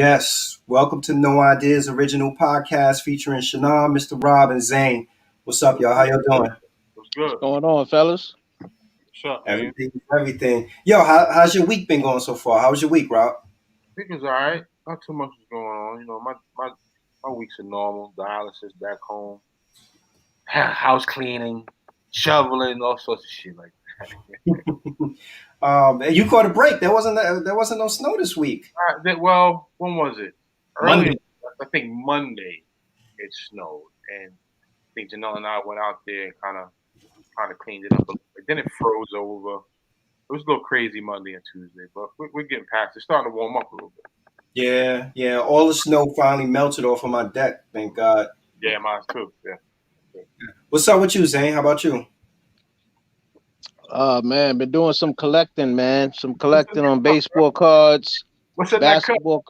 Yes, welcome to No Ideas Original Podcast featuring Shannon, Mr. Rob, and Zane. What's up, y'all? How y'all doing? What's What's good? going on, fellas? What's up, man? Everything. Yo, how's your week been going so far? How was your week, Rob? Weekend's all right. Not too much is going on. My weeks are normal. Dialysis back home, house cleaning, shoveling, all sorts of shit like And you caught a break. There wasn't no snow this week. well, when was it? Earlier, Monday. I think Monday, it snowed, and I think Janelle and I went out there and kind of cleaned it up. But then it froze over. It was a little crazy Monday and Tuesday, but we're getting past it. It's starting to warm up a little bit. Yeah. All the snow finally melted off of my deck. Thank God. Yeah, mine too. Yeah. What's up with you, Zane? How about you? Man, been doing some collecting, man. Some collecting on baseball cards, What's in that cup? basketball.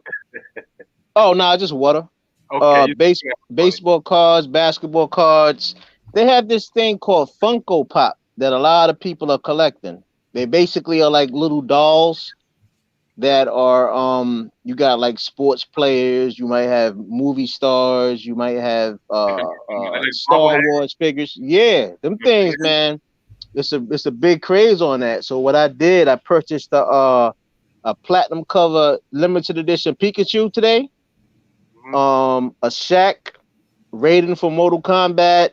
Oh, no, just water. Okay, Baseball cards, basketball cards. They have this thing called Funko Pop that a lot of people are collecting. They basically are like little dolls that are you got like sports players, you might have movie stars, you might have like Star Wars figures. Yeah, them things, man. It's a big craze on that. So what I did, I purchased a platinum cover limited edition Pikachu today. A Shaq rating for Mortal Kombat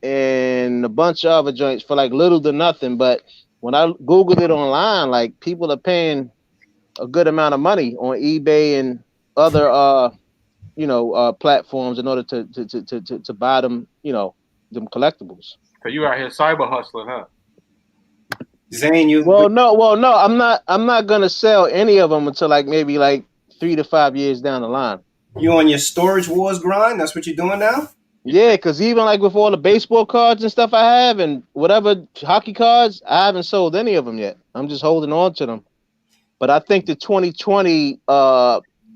and a bunch of other joints for like little to nothing. But when I googled it online, like people are paying a good amount of money on eBay and other platforms in order to buy them, them collectibles. So you out here cyber hustling, huh? Zane, you Well, no, I'm not gonna sell any of them until like maybe like 3 to 5 years down the line. you on your storage wars grind? That's what you're doing now? Yeah, because even like with all the baseball cards and stuff I have and whatever hockey cards, I haven't sold any of them yet. I'm just holding on to them. But I think the 2020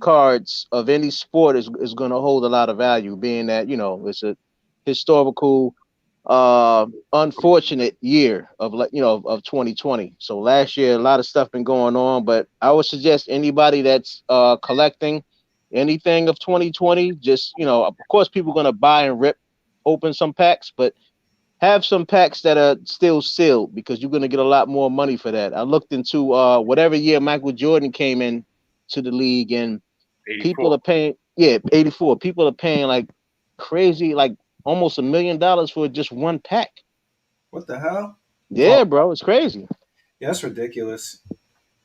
cards of any sport is going to hold a lot of value, being that it's a historical, unfortunate year of of 2020. So last year a lot of stuff been going on, but I would suggest anybody that's collecting anything of 2020, just of course people are going to buy and rip open some packs, but have some packs that are still sealed because you're going to get a lot more money for that. I looked into whatever year Michael Jordan came in to the league, and 84. people are paying 84. People are paying like crazy, like almost $1 million for just one pack. What the hell? Yeah, bro, it's crazy. Yeah, that's ridiculous.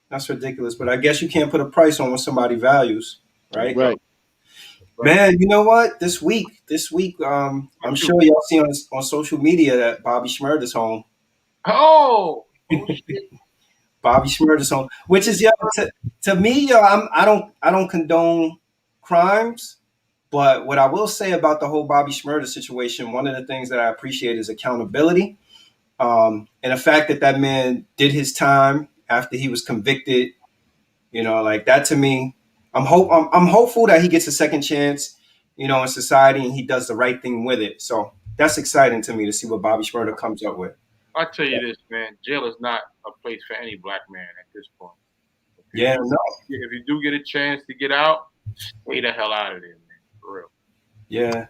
That's ridiculous. But I guess you can't put a price on what somebody values, right? Right. Man, you know what? This week, I'm sure y'all see on social media that Bobby Schmurder's home. Oh, Bobby Schmurder's home, which is to me, I don't condone crimes, but what I will say about the whole Bobby Schmurder situation, one of the things that I appreciate is accountability, and the fact that that man did his time after he was convicted. Like that to me, I'm hopeful that he gets a second chance, in society, and he does the right thing with it. So that's exciting to me to see what Bobby Schmurder comes up with. I tell you this, man. Jail is not a place for any black man at this point. Yeah, no, If you do get a chance to get out, stay the hell out of there, man. For real. yeah.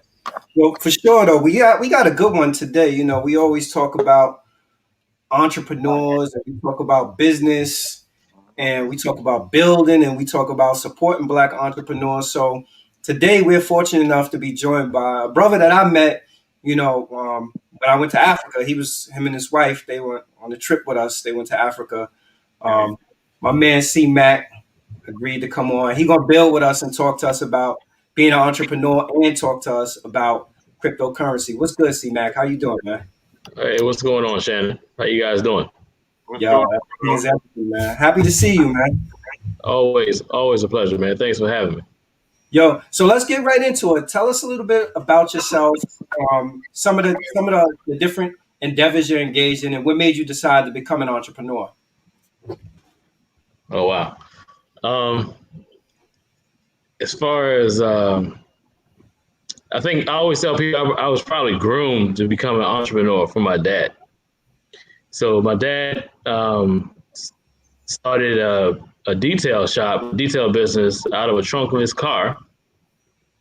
Well, for sure though, we got a good one today. We always talk about entrepreneurs and we talk about business and we talk about building and we talk about supporting black entrepreneurs. So today we're fortunate enough to be joined by a brother that I met, when I went to Africa. Him and his wife, they were on a trip with us. They went to Africa. My man C Mack agreed to come on. He gonna build with us and talk to us about being an entrepreneur and talk to us about cryptocurrency. What's good, C Mac? How you doing, man? Hey, what's going on, Shannon? How you guys doing? Yo, everything's everything, man. Happy to see you, man. Always a pleasure, man. Thanks for having me. Yo, so let's get right into it. Tell us a little bit about yourself, some of the different endeavors you're engaged in, and what made you decide to become an entrepreneur. Oh wow. As far as I think I always tell people I was probably groomed to become an entrepreneur from my dad. So my dad started a detail business out of a trunk of his car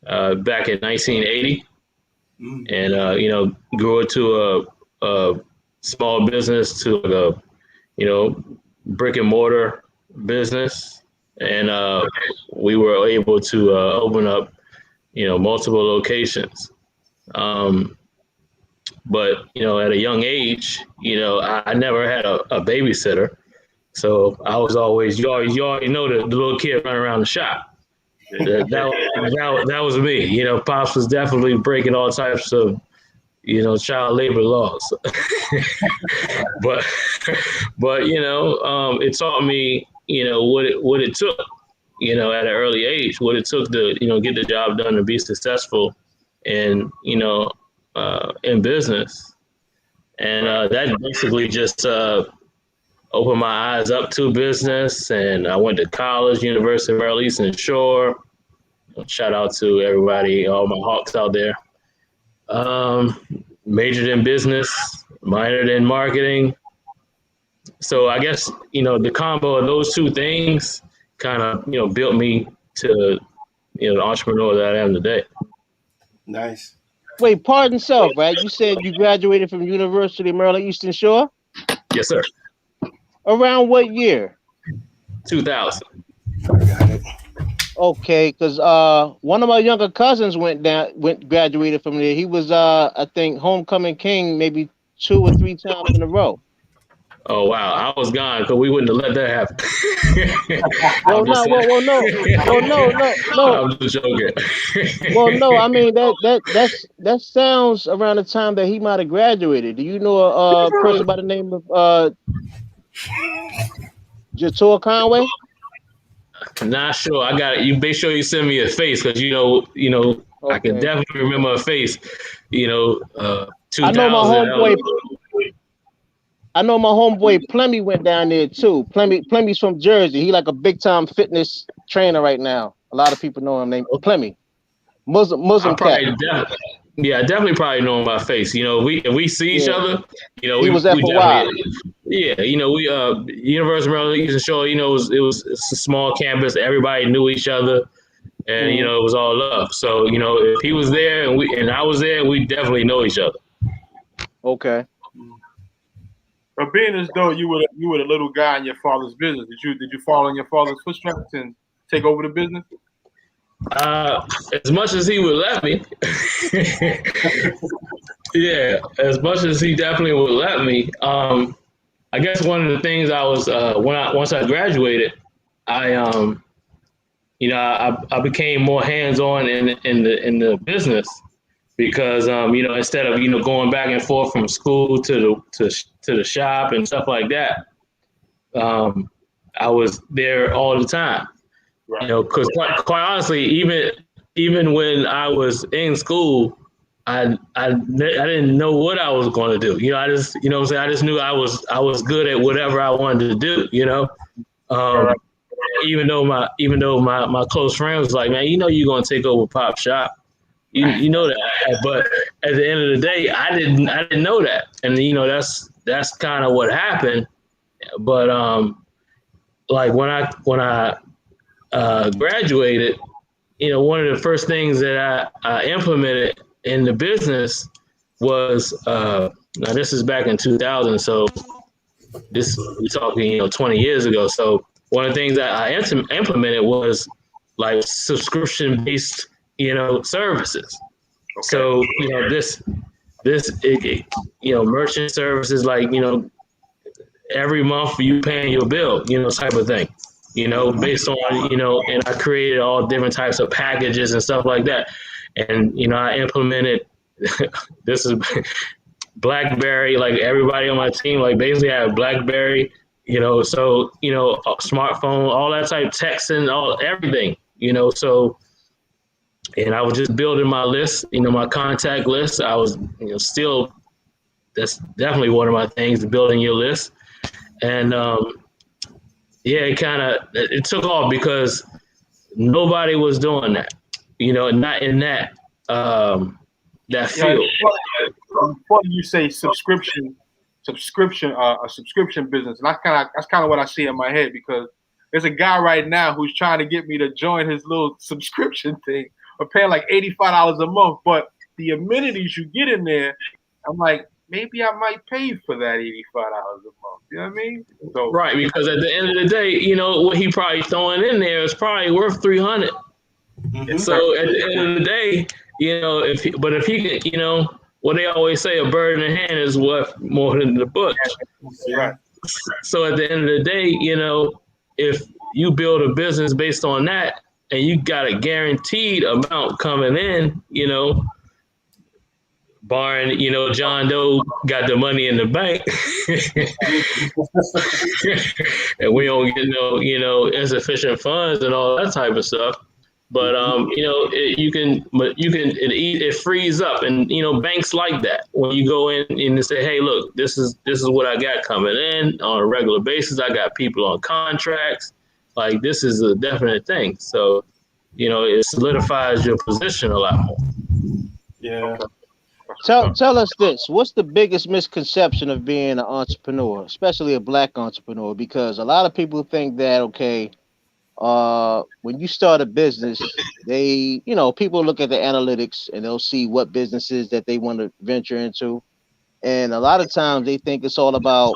back in 1980, and grew it to a small business to a brick and mortar business, and we were able to open up multiple locations. But at a young age, I never had a babysitter, so I was always you already know the little kid running around the shop. That was me. Pops was definitely breaking all types of child labor laws. but it taught me what it took at an early age, what it took to get the job done and be successful in in business. And that basically just opened my eyes up to business. And I went to college, University of Maryland Eastern Shore. Shout out to everybody, all my Hawks out there. Majored in business, minored in marketing. So I guess, the combo of those two things kind of, built me to, the entrepreneur that I am today. Nice. Wait, pardon self, right? You said you graduated from University of Maryland Eastern Shore? Yes, sir. Around what year? 2000. I got it. Okay, because one of my younger cousins graduated from there. He was I think homecoming king maybe 2 or 3 times in a row. Oh wow, I was gone because we wouldn't have let that happen. No. I'm just joking. Well, no, I mean that sounds around the time that he might have graduated. Do you know a person by the name of Jator Conway? Not sure. I got it. You make sure you send me a face because okay. I can definitely remember a face. 2000. I know my homeboy Plemmy went down there too. Plemmy's from Jersey. He like a big time fitness trainer right now. A lot of people know him named Plemmy. Muslim cat. I definitely probably know him by face. If we see each other, he was there for a while. Yeah, we University of Maryland Eastern Shore, it was a small campus, everybody knew each other, and it was all love. So, if he was there and I was there, we definitely know each other. Okay. But being as though you were the little guy in your father's business, did you follow in your father's footsteps and take over the business? As much as he would let me. Yeah, as much as he definitely would let me. I guess one of the things I was once I graduated, I became more hands-on in the business because instead of going back and forth from school to the shop and stuff like that, I was there all the time. Right. Because quite honestly, even when I was in school, I didn't know what I was going to do. I just I just knew I was good at whatever I wanted to do. Even though my close friends was like, man, you're going to take over Pop Shop. You know that, but at the end of the day, I didn't know that, and that's kind of what happened. But like when I graduated, one of the first things that I implemented in the business was now this is back in 2000, so we're talking 20 years ago. So one of the things that I implemented was like subscription based services. Okay. So this merchant services, like every month you paying your bill, type of thing, based on and I created all different types of packages and stuff like that, and I implemented this is BlackBerry, like everybody on my team, like basically I have BlackBerry, so smartphone, all that type, texting, everything, so. And I was just building my list, my contact list. I was, still, that's definitely one of my things, building your list. And it took off because nobody was doing that, not in that field. Before you say subscription, a subscription business, and that's kind of what I see in my head, because there's a guy right now who's trying to get me to join his little subscription thing. I'm paying like $85 a month, but the amenities you get in there, I'm like, maybe I might pay for that $85 a month. You know what I mean? So Right, because at the end of the day, what he probably throwing in there is probably worth 300. Mhm. So at the end of the day, if he can, what they always say, a bird in the hand is worth more than the bush. Yeah. So at the end of the day, if you build a business based on that and you got a guaranteed amount coming in, barring, John Doe got the money in the bank and we don't get no, insufficient funds and all that type of stuff. But it frees up, and banks like that when you go in and say, hey, look, this is what I got coming in on a regular basis. I got people on contracts. Like, this is a definite thing. So it solidifies your position a lot more. Yeah. Tell us this. What's the biggest misconception of being an entrepreneur, especially a black entrepreneur? Because a lot of people think that, okay, when you start a business, people look at the analytics and they'll see what businesses that they want to venture into. And a lot of times they think it's all about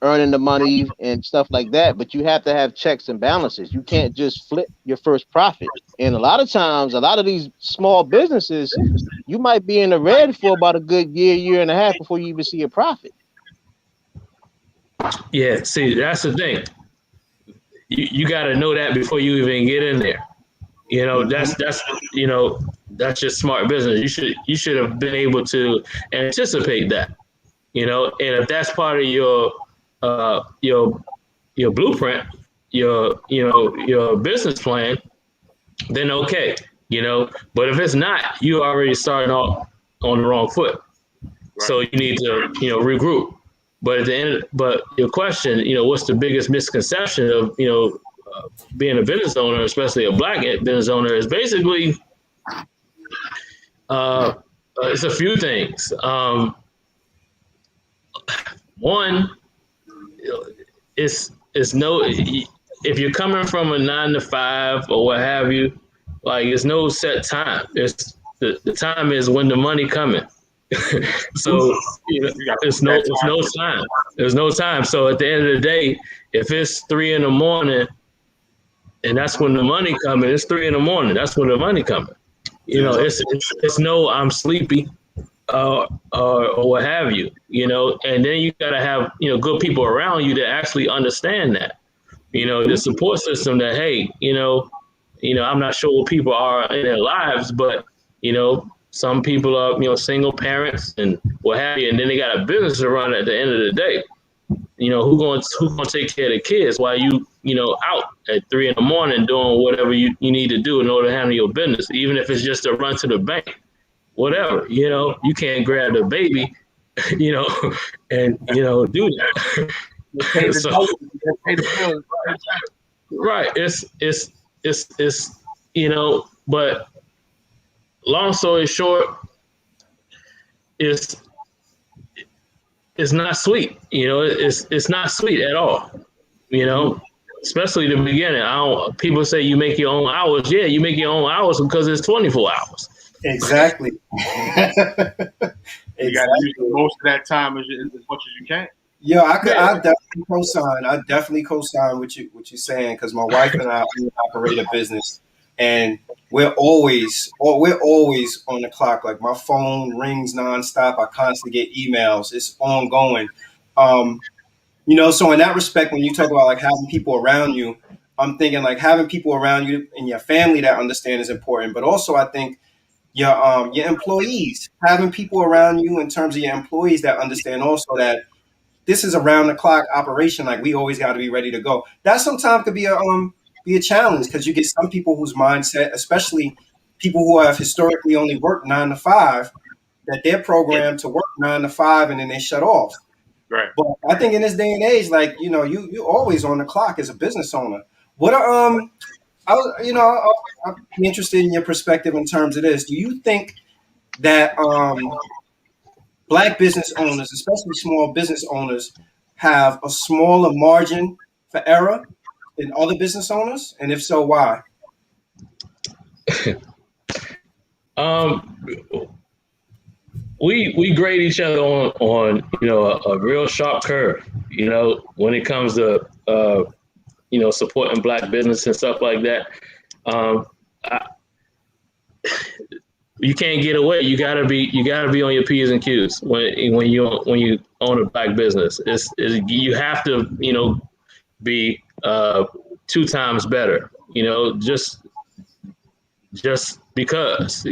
earning the money and stuff like that, but you have to have checks and balances. You can't just flip your first profit. And a lot of times, a lot of these small businesses, you might be in the red for about a good year and a half before you even see a profit. Yeah, see, that's the thing. You got to know that before you even get in there. That's just smart business. You should have been able to anticipate that. And if that's part of your blueprint, your business plan, then okay. But if it's not, you already starting off on the wrong foot. Right. So you need to regroup. But at the end, but your question, what's the biggest misconception of being a business owner, especially a black business owner, is basically it's a few things. One, it's no, if you're coming from a 9 to 5 or what have you, like, it's no set time. It's the time is when the money coming. So it's no time. There's no time. So at the end of the day, if it's 3 a.m. and that's when the money coming, it's 3 a.m. That's when the money coming. It's no, I'm sleepy, or what have you. And then you gotta have good people around you that actually understand that. The support system that, hey, I'm not sure what people are in their lives, but some people are, single parents and what have you, and then they got a business to run at the end of the day. Who's gonna take care of the kids while you, out at 3 a.m. doing whatever you need to do in order to handle your business, even if it's just to run to the bank, whatever. You can't grab the baby, and do that. Right. It's but long story short, it's not sweet. It's not sweet at all. Especially the beginning. People say you make your own hours. Yeah, you make your own hours because it's 24 hours. Exactly. You got to use most of that time as much as you can. Yeah, I definitely co-sign. I definitely co-sign what you're saying, because my wife and I operate a business, and we're always on the clock. Like, my phone rings nonstop. I constantly get emails. It's ongoing. So in that respect, when you talk about like having people around you, I'm thinking like having people around you and your family that understand is important. But also, I think your employees, having people around you in terms of your employees that understand also that this is a round the clock operation. Like, we always got to be ready to go. That sometimes could be a challenge, because you get some people whose mindset, especially people who have historically only worked 9 to 5, that they're programmed to work 9 to 5 and then they shut off. Right. But I think in this day and age, like, you always on the clock as a business owner. What are I'll be interested in your perspective in terms of this. Do you think that Black business owners, especially small business owners, have a smaller margin for for error in other business owners? And if so, why? Um, we grade each other on a real sharp curve. When it comes to supporting black business and stuff like that. Um, I, you can't get away. You gotta be on your P's and Q's when you own a black business. You have to be 2 times better. Just because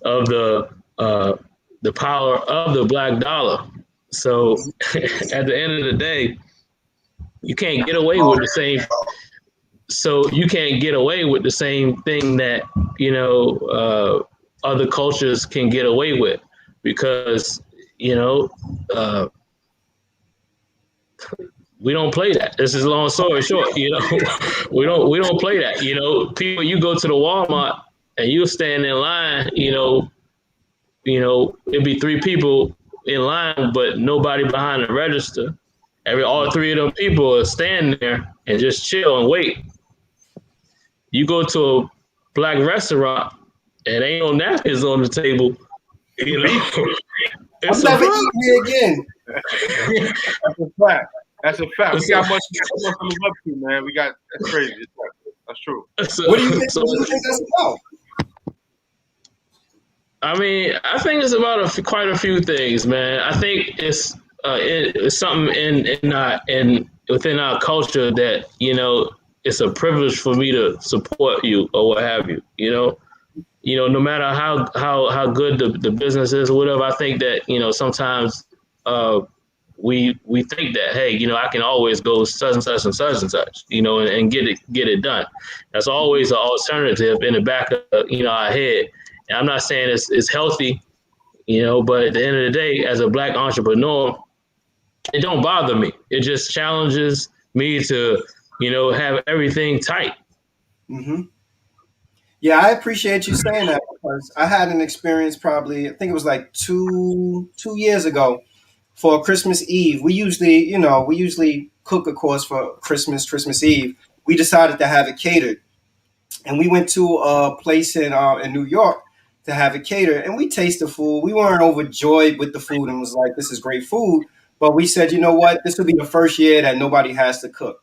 of the power of the black dollar. So at the end of the day, you can't get away with the same. So you can't get away with the same thing that other cultures can get away with, because uh, we don't play that. This is a long story short. We don't play that. People, you go to the Walmart and you stand in line. It'd be 3 people in line, but nobody behind the register. All 3 of them people are standing there and just chill and wait. You go to a black restaurant and ain't no napkins on the table. I'm never eating here again. That's a fact. That's a fact. We got much to live up to, man. That's crazy. That's true. What do you think that's about? I mean, I think it's about quite a few things, man. I think it's something within our culture that it's a privilege for me to support you or what have you. No matter how good the business is or whatever. I think that sometimes we think that, hey, I can always go such and such and such and such, and get it done. That's always an alternative in the back of our head. And I'm not saying it's healthy, but at the end of the day, as a black entrepreneur, it don't bother me. It just challenges me to have everything tight. Mm-hmm. Yeah, I appreciate you saying that, because I had an experience probably, I think it was like two years ago, for Christmas Eve. We usually cook, of course, for Christmas Eve. We decided to have it catered, and we went to a place in New York to have it catered, and we tasted food. We weren't overjoyed with the food and was like, this is great food, but we said, you know what, this will be the first year that nobody has to cook.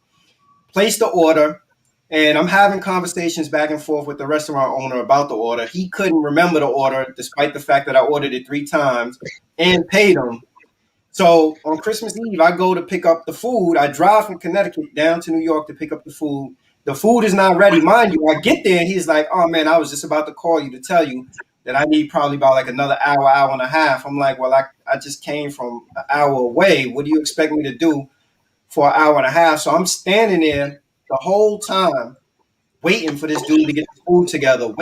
Placed the order, and I'm having conversations back and forth with the restaurant owner about the order. He couldn't remember the order, despite the fact that I ordered it 3 times and paid him. So on Christmas Eve, I go to pick up the food. I drive from Connecticut down to New York to pick up the food. The food is not ready. Mind you, I get there and he's like, oh man, I was just about to call you to tell you that I need probably about like another hour and a half. I'm like, well, I just came from an hour away. What do you expect me to do for an hour and a half? So I'm standing there the whole time waiting for this dude to get the food together,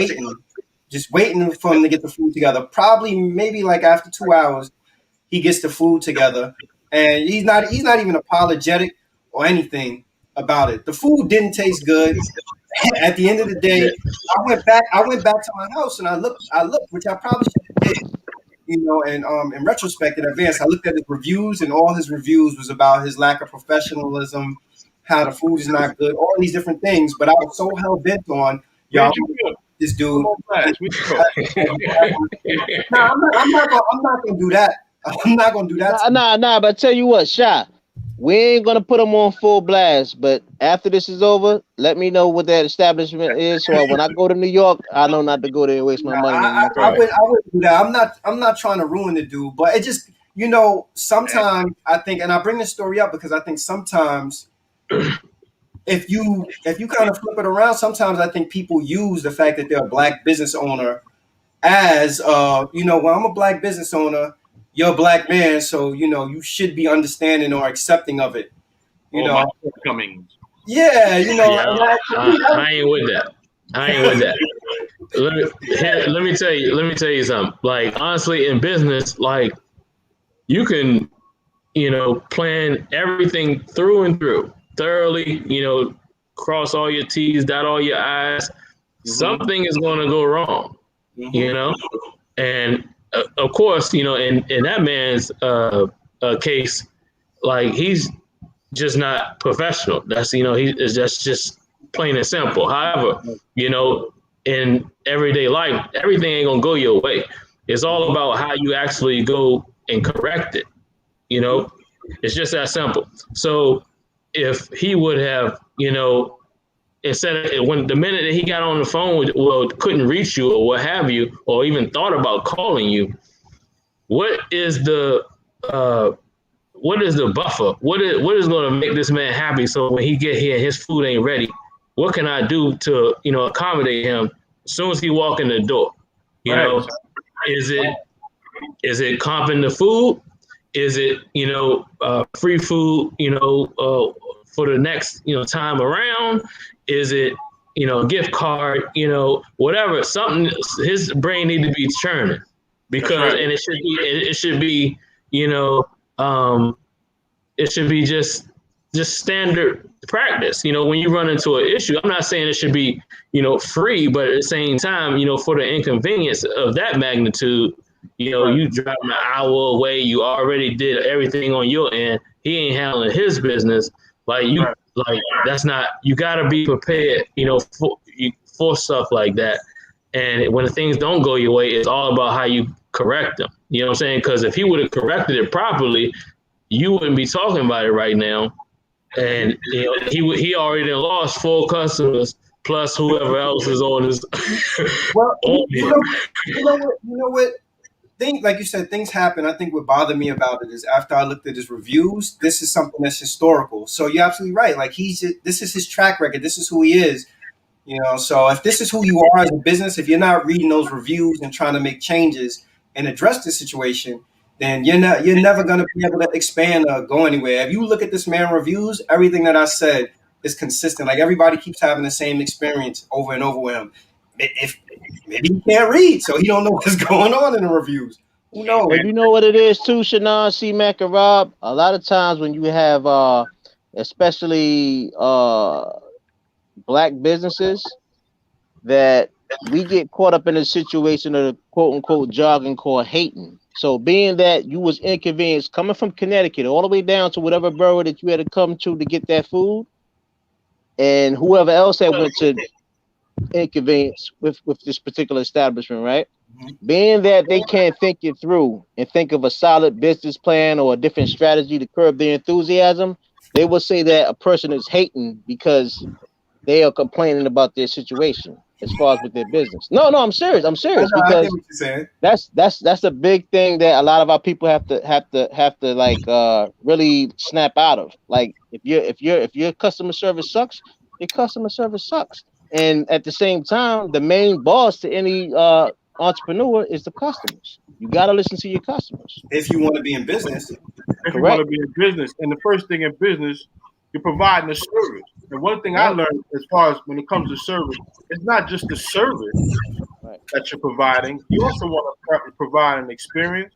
just waiting for him to get the food together. Probably maybe like after 2 hours, he gets the food together, and he's not even apologetic or anything about it. The food didn't taste good. At the end of the day, I went back to my house and I looked, which I probably should have did, and in retrospect, in advance, I looked at his reviews, and all his reviews was about his lack of professionalism, how the food is not good, all these different things. But I was so hell bent on y'all, this dude. No, I'm not gonna do that. I'm not gonna do that. Nah. But tell you what, Sha, we ain't gonna put them on full blast. But after this is over, let me know what that establishment is, so when I go to New York, I know not to go there and waste my money. I would do that. I'm not trying to ruin the dude, but it just sometimes I think, and I bring this story up because I think sometimes if you kind of flip it around, sometimes I think people use the fact that they're a black business owner as well, I'm a black business owner. You're a black man, so you should be understanding or accepting of it. My shortcomings. Yeah, I ain't with that. Let me tell you something. Like, honestly, in business, like, you can, plan everything through and through thoroughly. Cross all your T's, dot all your I's. Mm-hmm. Something is going to go wrong. Mm-hmm. And of course, in that man's case, like, he's just not professional. That's that's just plain and simple. However, in everyday life, everything ain't gonna go your way. It's all about how you actually go and correct it. It's just that simple. So if he would have, instead of when the minute that he got on the phone, couldn't reach you or what have you, or even thought about calling you, what is the buffer? What is going to make this man happy? So when he get here, his food ain't ready. What can I do to accommodate him as soon as he walk in the door? Is it comping the food? Is it free food for the next time around? Is it gift card? Whatever. Something his brain need to be churning because and it should be it should be just standard practice. When you run into an issue, I'm not saying it should be free, but at the same time for the inconvenience of that magnitude. You driving an hour away. You already did everything on your end. He ain't handling his business. Like that's not. You got to be prepared. For stuff like that. And when things don't go your way, it's all about how you correct them. You know what I'm saying? Because if he would have corrected it properly, you wouldn't be talking about it right now. And he already lost 4 customers plus whoever else is on his. Well, you know what? Like you said, things happen. I think what bothered me about it is after I looked at his reviews, this is something that's historical. So you're absolutely right. Like this is his track record. This is who he is. So if this is who you are as a business, if you're not reading those reviews and trying to make changes and address the situation, then you're never going to be able to expand or go anywhere. If you look at this man's reviews, everything that I said is consistent. Like everybody keeps having the same experience over and over with him. If maybe he can't read, so he don't know what's going on in the reviews. Who knows? But you know what it is too, Shannon, C Mac and Rob. A lot of times when you have especially black businesses, that we get caught up in a situation of the quote unquote jargon called hating. So being that you was inconvenienced coming from Connecticut all the way down to whatever borough that you had to come to get that food, and whoever else that went to inconvenience with this particular establishment, right? Mm-hmm. Being that they can't think it through and think of a solid business plan or a different strategy to curb their enthusiasm, they will say that a person is hating because they are complaining about their situation as far as with their business. No, I'm serious. I'm serious because that's a big thing that a lot of our people have to like really snap out of. Like if your customer service sucks, your customer service sucks. And at the same time, the main boss to any entrepreneur is the customers. You got to listen to your customers if you want to be in business. If you want to be in business, and the first thing in business, you're providing a service. And one thing I learned as far as when it comes to service, it's not just the service that you're providing. You also want to provide an experience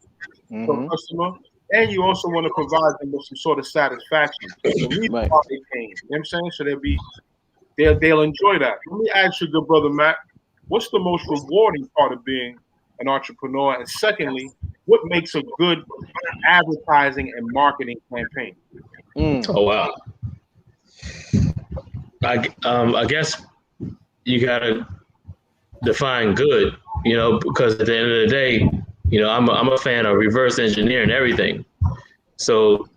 for the customer, and you also want to provide them with some sort of satisfaction. The reason why they came, you know what I'm saying? So they'll enjoy that. Let me ask you, good brother Matt, what's the most rewarding part of being an entrepreneur? And secondly, what makes a good advertising and marketing campaign? Oh wow! I guess you gotta define good, because at the end of the day, I'm a fan of reverse engineering everything. So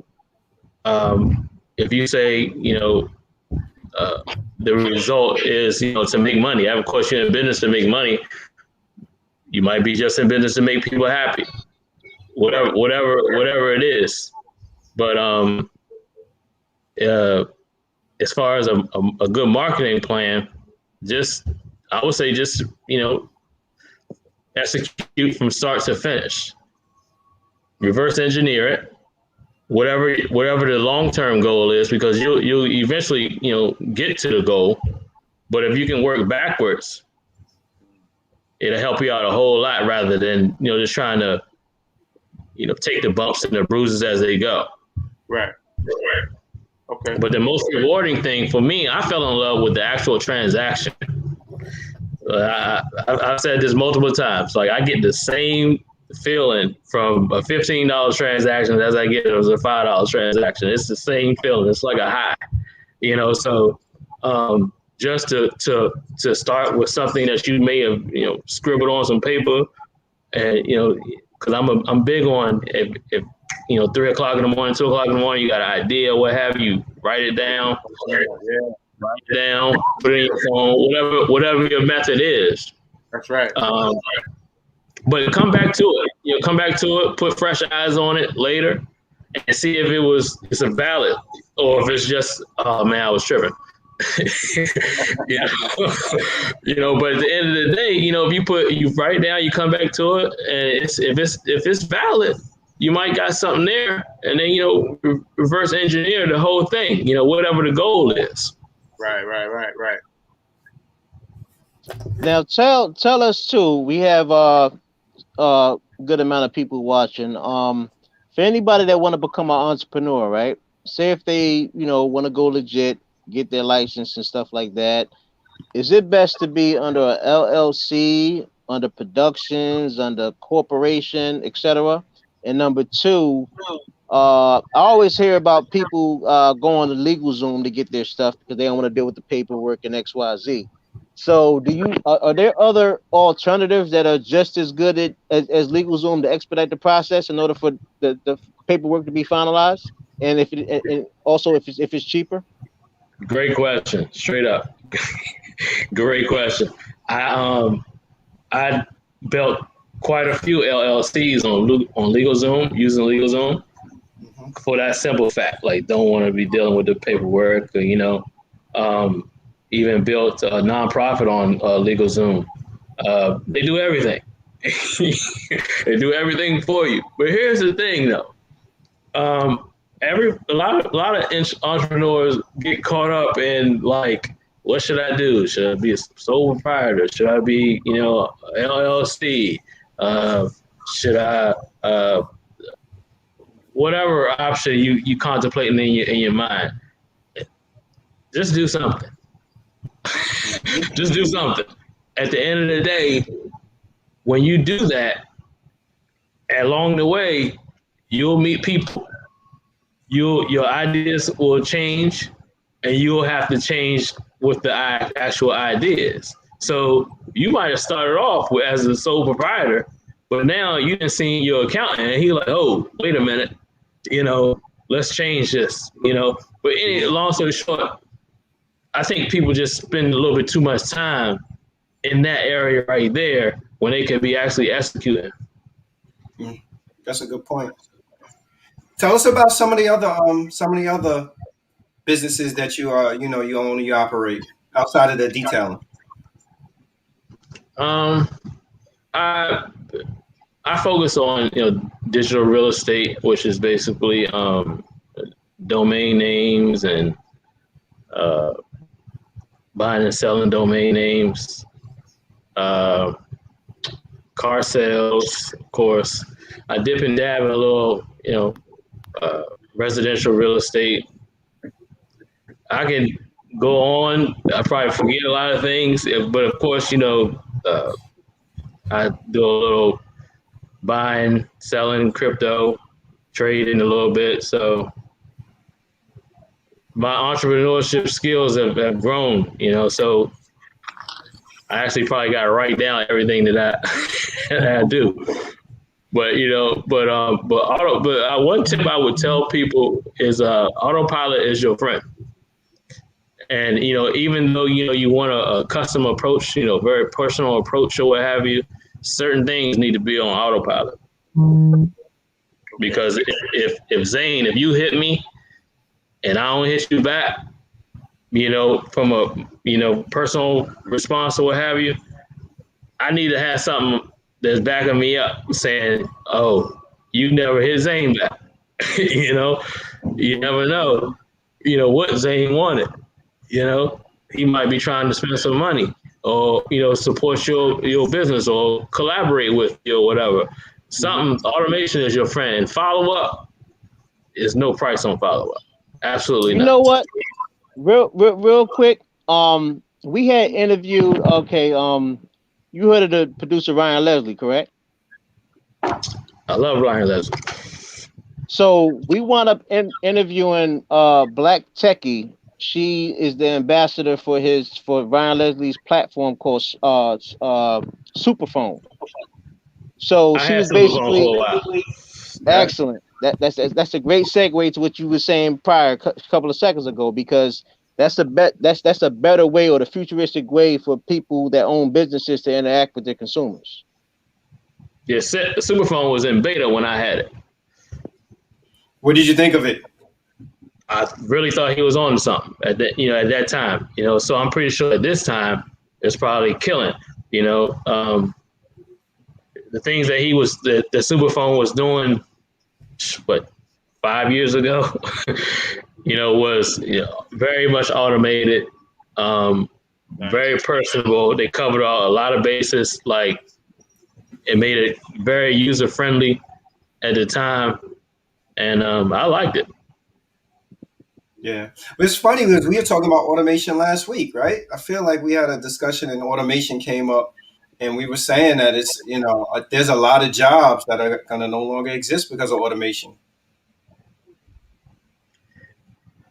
if you say the result is to make money, of course you're in business to make money. You might be just in business to make people happy, whatever it is. But as far as a good marketing plan, I would say execute from start to finish. Reverse engineer it, whatever the long-term goal is, because you'll eventually get to the goal. But if you can work backwards, it'll help you out a whole lot rather than just trying to take the bumps and the bruises as they go. Right. Okay. But the most rewarding thing for me, I fell in love with the actual transaction. I've said this multiple times. Like I get the same feeling from a $15 transaction as I get it was a $5 transaction. It's the same feeling. It's like a high, you know. So just to start with something that you may have, you know, scribbled on some paper, and you know, because I'm big on if you know 3 o'clock in the morning, 2 o'clock in the morning, you got an idea, what have you, write it down, put it in your phone, whatever your method is. That's right. But come back to it. You know, come back to it. Put fresh eyes on it later, and see if it's a valid, or if it's just, oh man, I was tripping. you know, you know. But at the end of the day, you know, if you write it down, you come back to it, and if it's valid, you might got something there, and then you know reverse engineer the whole thing. You know, whatever the goal is. Right. Now tell us too. We have good amount of people watching. For anybody that want to become an entrepreneur, right? Say if they, you know, want to go legit, get their license and stuff like that. Is it best to be under a LLC, under productions, under corporation, etc.? And number two, I always hear about people going to LegalZoom to get their stuff because they don't want to deal with the paperwork and XYZ. So, are there other alternatives that are just as good as LegalZoom to expedite the process in order for the paperwork to be finalized, and also if it's cheaper? Great question, straight up. Great question. I built quite a few LLCs on LegalZoom, using LegalZoom, for that simple fact, like don't want to be dealing with the paperwork, or, you know. Even built a nonprofit on LegalZoom. They do everything. They do everything for you. But here's the thing, though. A lot of entrepreneurs get caught up in like, what should I do? Should I be a sole proprietor? Should I be, you know, LLC? Should I whatever option you contemplating in your mind? Just do something. Just do something. At the end of the day, when you do that, along the way, you'll meet people. Your ideas will change, and you'll have to change with the actual ideas. So you might have started off as a sole proprietor, but now you didn't see your accountant, and he's like, "Oh, wait a minute, you know, let's change this." You know, but long story short, I think people just spend a little bit too much time in that area right there when they could be actually executing. That's a good point. Tell us about some of the other businesses that you you own and you operate outside of the detailing. I focus on, you know, digital real estate, which is basically domain names and buying and selling domain names, car sales, of course. I dip and dab in a little, you know, residential real estate. I can go on. I probably forget a lot of things, but of course, you know, I do a little buying, selling crypto, trading a little bit. So my entrepreneurship skills have grown, you know, so I actually probably got to write down everything that I do. But, you know, one tip I would tell people is autopilot is your friend. And, you know, even though, you know, you want a custom approach, you know, very personal approach or what have you, certain things need to be on autopilot. Because if Zane, if you hit me and I don't hit you back, you know, from a, you know, personal response or what have you, I need to have something that's backing me up saying, oh, you never hit Zane back. You know, you never know, you know, what Zane wanted. You know, he might be trying to spend some money or, you know, support your business or collaborate with you or whatever. Something, automation is your friend. And follow up is no price on follow up. Absolutely not. You know what? Real quick. We had interviewed. Okay. You heard of the producer Ryan Leslie, correct? I love Ryan Leslie. So we wound up interviewing Black Techie. She is the ambassador for Ryan Leslie's platform called Superphone. So I she had was Superphone basically for a while. Right. excellent. That's a great segue to what you were saying prior a couple of seconds ago, because that's a better way, or the futuristic way, for people that own businesses to interact with their consumers. Yeah, Superphone was in beta when I had it. What did you think of it? I really thought he was on to something at that time. So I'm pretty sure at this time it's probably killing. The things that the Superphone was doing, what, 5 years ago, was very much automated, very personable. They covered a lot of bases. Like, it made it very user friendly at the time, and I liked it. Yeah. It's funny because we were talking about automation last week, right? I feel like we had a discussion and automation came up, and we were saying that there's a lot of jobs that are going to no longer exist because of automation.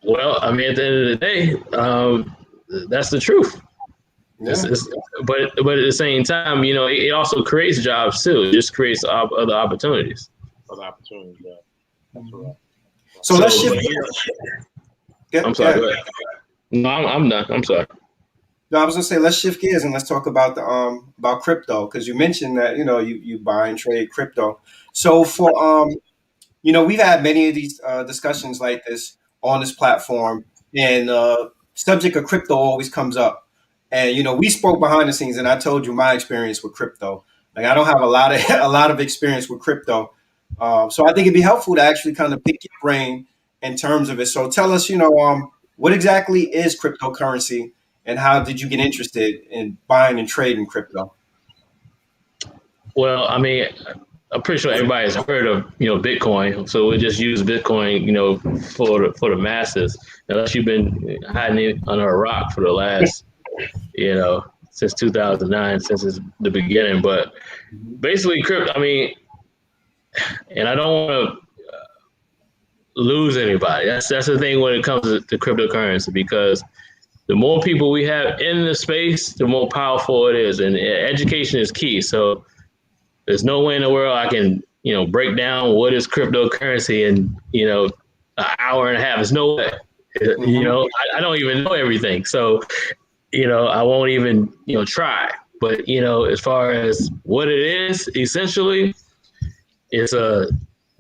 Well, I mean, at the end of the day, that's the truth. Yeah. But at the same time, it also creates jobs too. It just creates other opportunities. Other opportunities, yeah. That's right. So let's shift gears. I'm sorry. Go ahead. No, I'm done. I'm sorry. No, I was gonna say let's shift gears and let's talk about the about crypto, because you mentioned that you buy and trade crypto. So for we've had many of these discussions like this on this platform, and subject of crypto always comes up. And we spoke behind the scenes, and I told you my experience with crypto. Like, I don't have a lot of experience with crypto, so I think it'd be helpful to actually kind of pick your brain in terms of it. So tell us, what exactly is cryptocurrency, and how did you get interested in buying and trading crypto? Well, I mean, I'm pretty sure everybody's heard of Bitcoin, so we just use Bitcoin, for the masses. Unless you've been hiding it under a rock for the last, since 2009, since it's the beginning. But basically, crypto. I mean, and I don't want to lose anybody. That's the thing when it comes to cryptocurrency, because the more people we have in the space, the more powerful it is, and education is key. So there's no way in the world I can, break down what is cryptocurrency in, an hour and a half. There's no way. I don't even know everything. So, I won't even, try. But, as far as what it is, essentially, it's a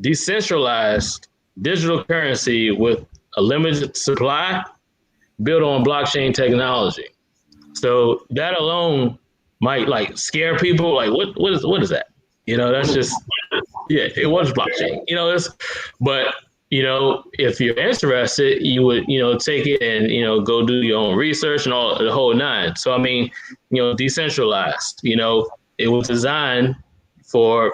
decentralized digital currency with a limited supply built on blockchain technology. So that alone might scare people. Like, what is that? That's just, it was blockchain. But if you're interested, you would take it and go do your own research and all the whole nine. So I mean, decentralized. It was designed for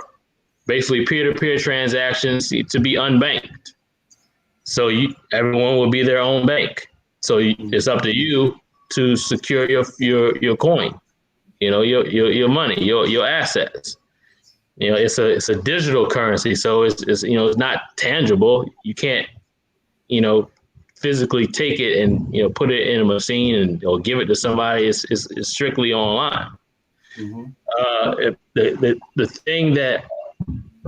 basically peer-to-peer transactions to be unbanked. So everyone will be their own bank. So it's up to you to secure your coin, your money, your assets. It's a digital currency, so it's it's not tangible. You can't physically take it and put it in a machine and or give it to somebody. It's strictly online. Mm-hmm. The thing that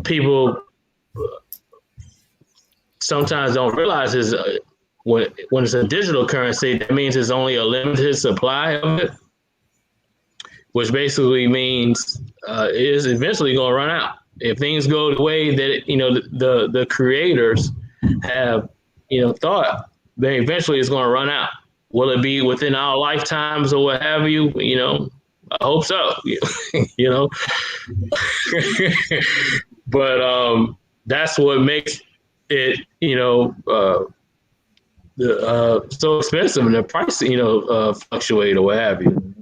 people sometimes don't realize is when it's a digital currency, that means there's only a limited supply of it, which basically means it is eventually going to run out. If things go the way that the creators have thought, then eventually it's going to run out. Will it be within our lifetimes or what have you? I hope so. But that's what makes it so expensive, and the price fluctuate or what have you.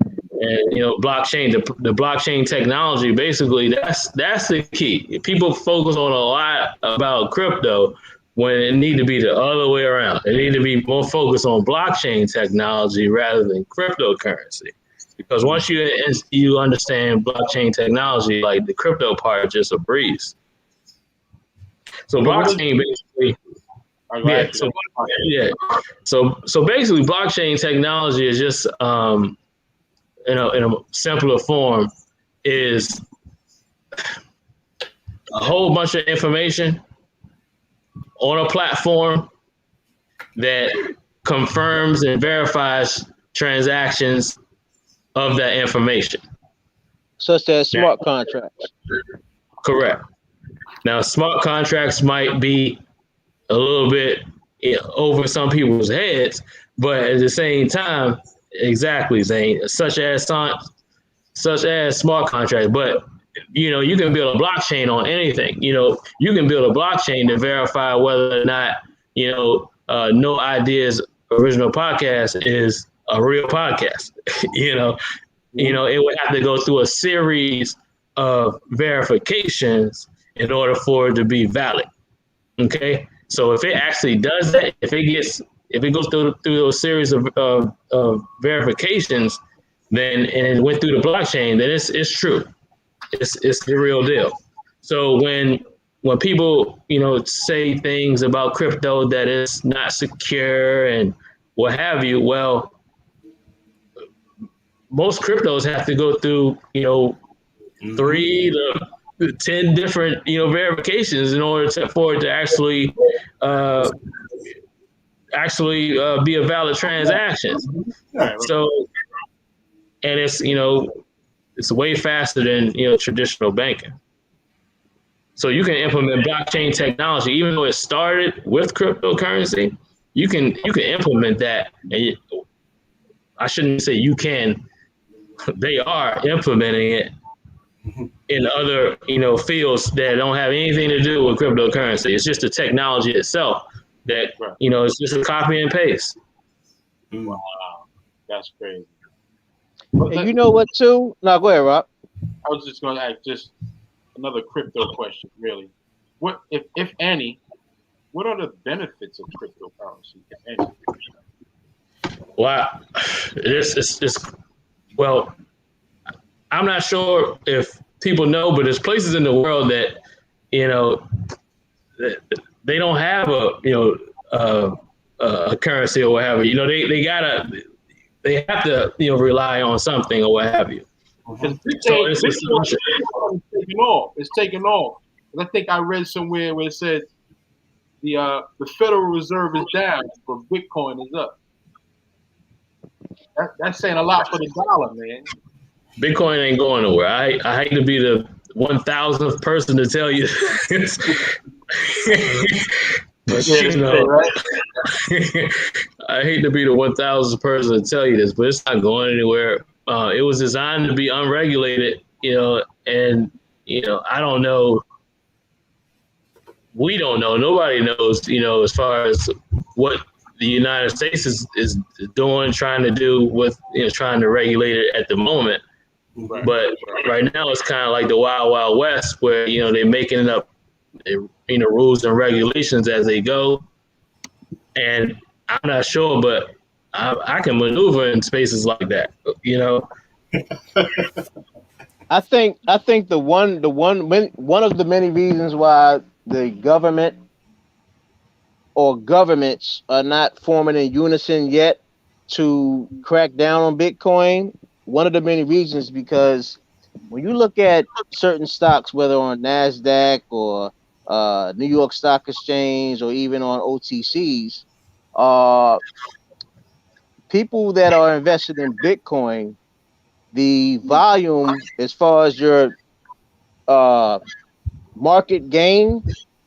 And blockchain, the blockchain technology, basically that's the key. People focus on a lot about crypto when it need to be the other way around. It need to be more focused on blockchain technology rather than cryptocurrency. Because once you understand blockchain technology, like the crypto part, is just a breeze. So blockchain basically, yeah. So yeah, so basically, blockchain technology is just in a simpler form is a whole bunch of information on a platform that confirms and verifies transactions of that information. Such as smart contracts. Correct. Now, smart contracts might be a little bit over some people's heads, but at the same time, exactly, Zane, such as smart contracts. But you can build a blockchain on anything. You can build a blockchain to verify whether or not No Ideas Original Podcast is a real podcast. It would have to go through a series of verifications in order for it to be valid. Okay, so if it actually does that, if it goes through those series of verifications, then and it went through the blockchain, then it's true. It's the real deal. So when people say things about crypto that is not secure and what have you, well, most cryptos have to go through 3 to 10 different verifications in order for it to actually be a valid transaction. So, and it's way faster than traditional banking. So you can implement blockchain technology, even though it started with cryptocurrency. You can implement that, and I shouldn't say you can. They are implementing it in other fields that don't have anything to do with cryptocurrency. It's just the technology itself that it's just a copy and paste. Wow, that's crazy. And you know what too? No, go ahead, Rob. I was just going to ask just another crypto question, really. What, if any, what are the benefits of cryptocurrency, if any? Wow, well, I'm not sure if people know, but there's places in the world that they don't have a currency or whatever. They have to rely on something or what have you. It's taking off. I think I read somewhere where it said the Federal Reserve is down, but Bitcoin is up. That's saying a lot for the dollar, man. Bitcoin ain't going nowhere. I hate to be the 1,000th person to tell you this. But, I hate to be the 1,000th person to tell you this, but it's not going anywhere. It was designed to be unregulated, and I don't know. We don't know. Nobody knows, as far as what the United States is doing, trying to do with, trying to regulate it at the moment. Right. But right now it's kind of like the Wild Wild West, where they're making up rules and regulations as they go, and I'm not sure, but I can maneuver in spaces like that. I think one of the many reasons why the government or governments are not forming in unison yet to crack down on Bitcoin. One of the many reasons, because when you look at certain stocks, whether on NASDAQ or New York Stock Exchange or even on OTCs, people that are invested in Bitcoin, the volume as far as your market gain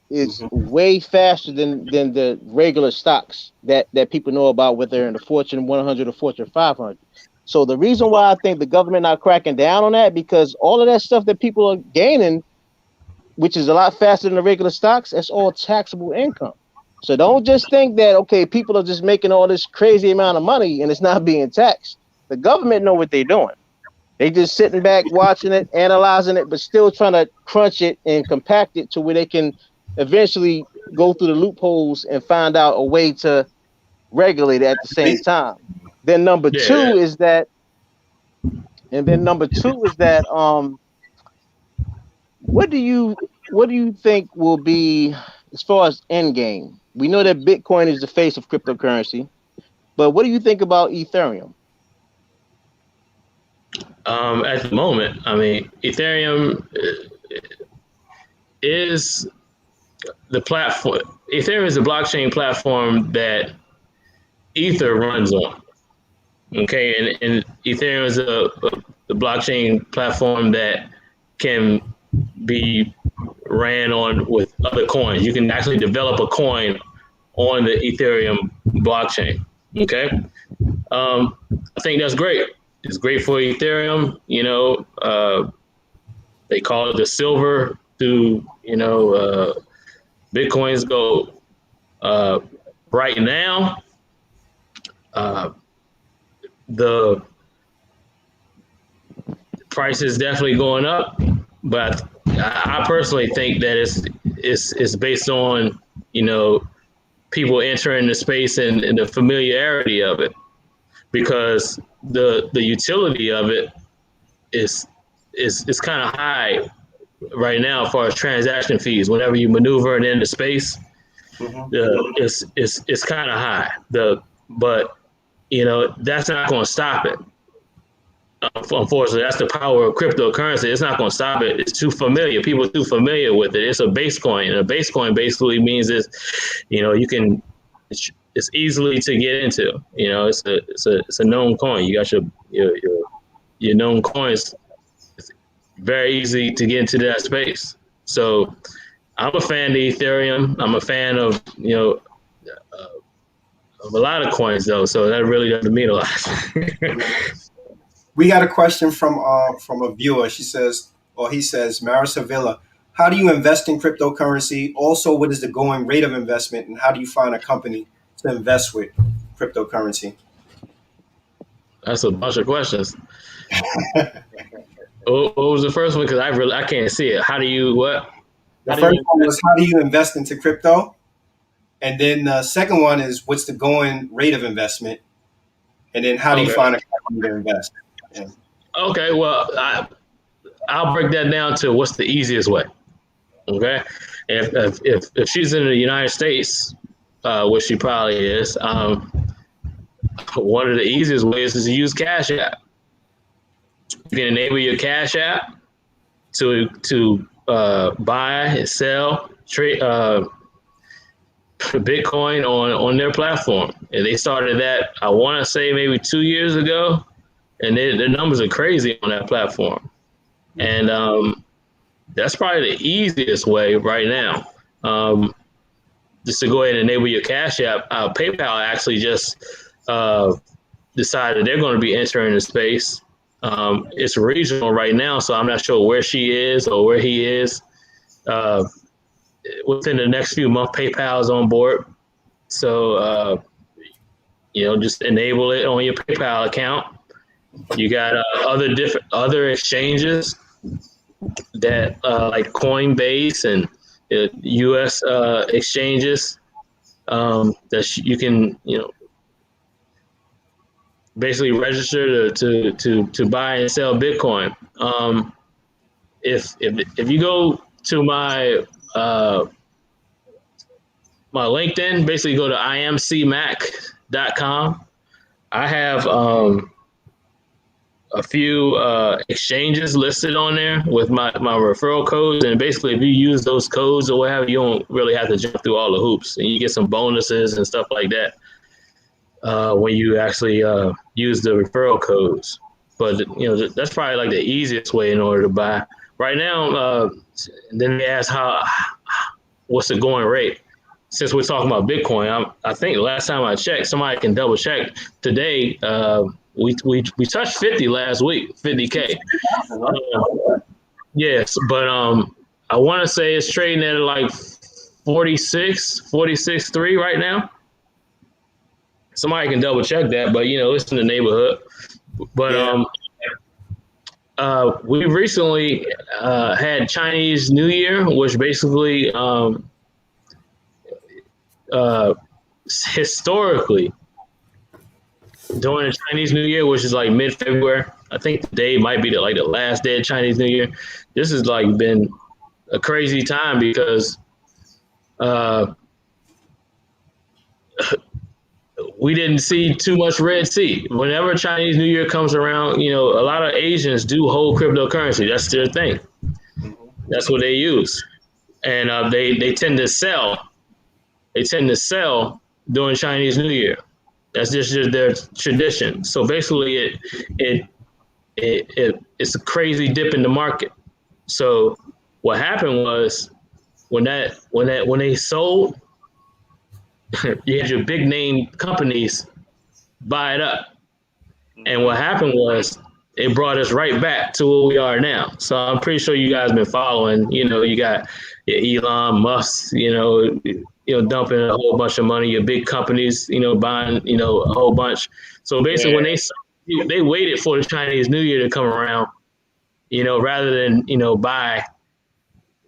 is way faster than the regular stocks that people know about, whether they're in the Fortune 100 or Fortune 500. So the reason why I think the government not cracking down on that, because all of that stuff that people are gaining, which is a lot faster than the regular stocks, that's all taxable income. So don't just think that, okay, people are just making all this crazy amount of money and it's not being taxed. The government know what they're doing. They just sitting back, watching it, analyzing it, but still trying to crunch it and compact it to where they can eventually go through the loopholes and find out a way to regulate it at the same time. Then number two is that And then number two is that what do you think will be as far as end game? We know that Bitcoin is the face of cryptocurrency, but what do you think about Ethereum? At the moment, I mean, Ethereum is the platform. Ethereum is a blockchain platform that Ether runs on. Okay, and Ethereum is a blockchain platform that can be ran on with other coins. You can actually develop a coin on the Ethereum blockchain. Okay, I think that's great. It's great for Ethereum. They call it the silver to Bitcoin's gold. Right now, uh, the price is definitely going up, but I personally think that it's based on people entering the space and the familiarity of it, because the utility of it is kind of high right now as far as transaction fees. Whenever you maneuver it into space, it's kind of high. But that's not going to stop it. Unfortunately, that's the power of cryptocurrency. It's not going to stop it. It's too familiar. People are too familiar with it. It's a base coin, and a base coin basically means it's easily to get into. It's a known coin. You got your known coins. It's very easy to get into that space. So I'm a fan of Ethereum. I'm a fan of of a lot of coins though. So that really doesn't mean a lot. We got a question from a viewer. She says, or he says, Marissa Villa, how do you invest in cryptocurrency? Also, what is the going rate of investment, and how do you find a company to invest with cryptocurrency? That's a bunch of questions. What was the first one? Because I can't see it. How do you what? The first one was, how do you invest into crypto? And then the second one is, what's the going rate of investment? And then how do you find a company to invest? Yeah. Okay, well, I'll break that down to what's the easiest way. Okay, if she's in the United States, which she probably is, one of the easiest ways is to use Cash App. You can enable your Cash App to buy and sell trade Bitcoin on their platform, and they started that, I want to say, maybe 2 years ago, and the numbers are crazy on that platform. And that's probably the easiest way right now. Just to go ahead and enable your Cash App. PayPal actually just decided they're going to be entering the space. It's regional right now, so I'm not sure where she is or where he is. Within the next few months, PayPal is on board. So, just enable it on your PayPal account. You got other exchanges that like Coinbase and U.S. Exchanges that you can basically register to buy and sell Bitcoin. If you go to my LinkedIn, basically go to imcmack.com. I have a few exchanges listed on there with my referral codes, and basically if you use those codes or whatever, you don't really have to jump through all the hoops, and you get some bonuses and stuff like that when you actually use the referral codes. But that's probably like the easiest way in order to buy right now. Then they ask what's the going rate. Since we're talking about Bitcoin, I think the last time I checked, somebody can double check today. We touched 50 last week, 50K. Yes, but I want to say it's trading at like 46.3 right now. Somebody can double check that, but it's in the neighborhood. But we recently had Chinese New Year, which basically historically during the Chinese New Year, which is like mid-February, I think today might be the last day of Chinese New Year. This has like been a crazy time because uh, we didn't see too much Red Sea. Whenever Chinese New Year comes around, a lot of Asians do hold cryptocurrency. That's their thing. Mhm. That's what they use, and they tend to sell. They tend to sell during Chinese New Year. That's just their tradition. So basically, it's a crazy dip in the market. So what happened was when they sold, you had your big name companies buy it up. And what happened was it brought us right back to where we are now. So I'm pretty sure you guys been following. You got your Elon Musk, dumping a whole bunch of money. Your big companies, buying, a whole bunch. So basically, when they waited for the Chinese New Year to come around, rather than buy,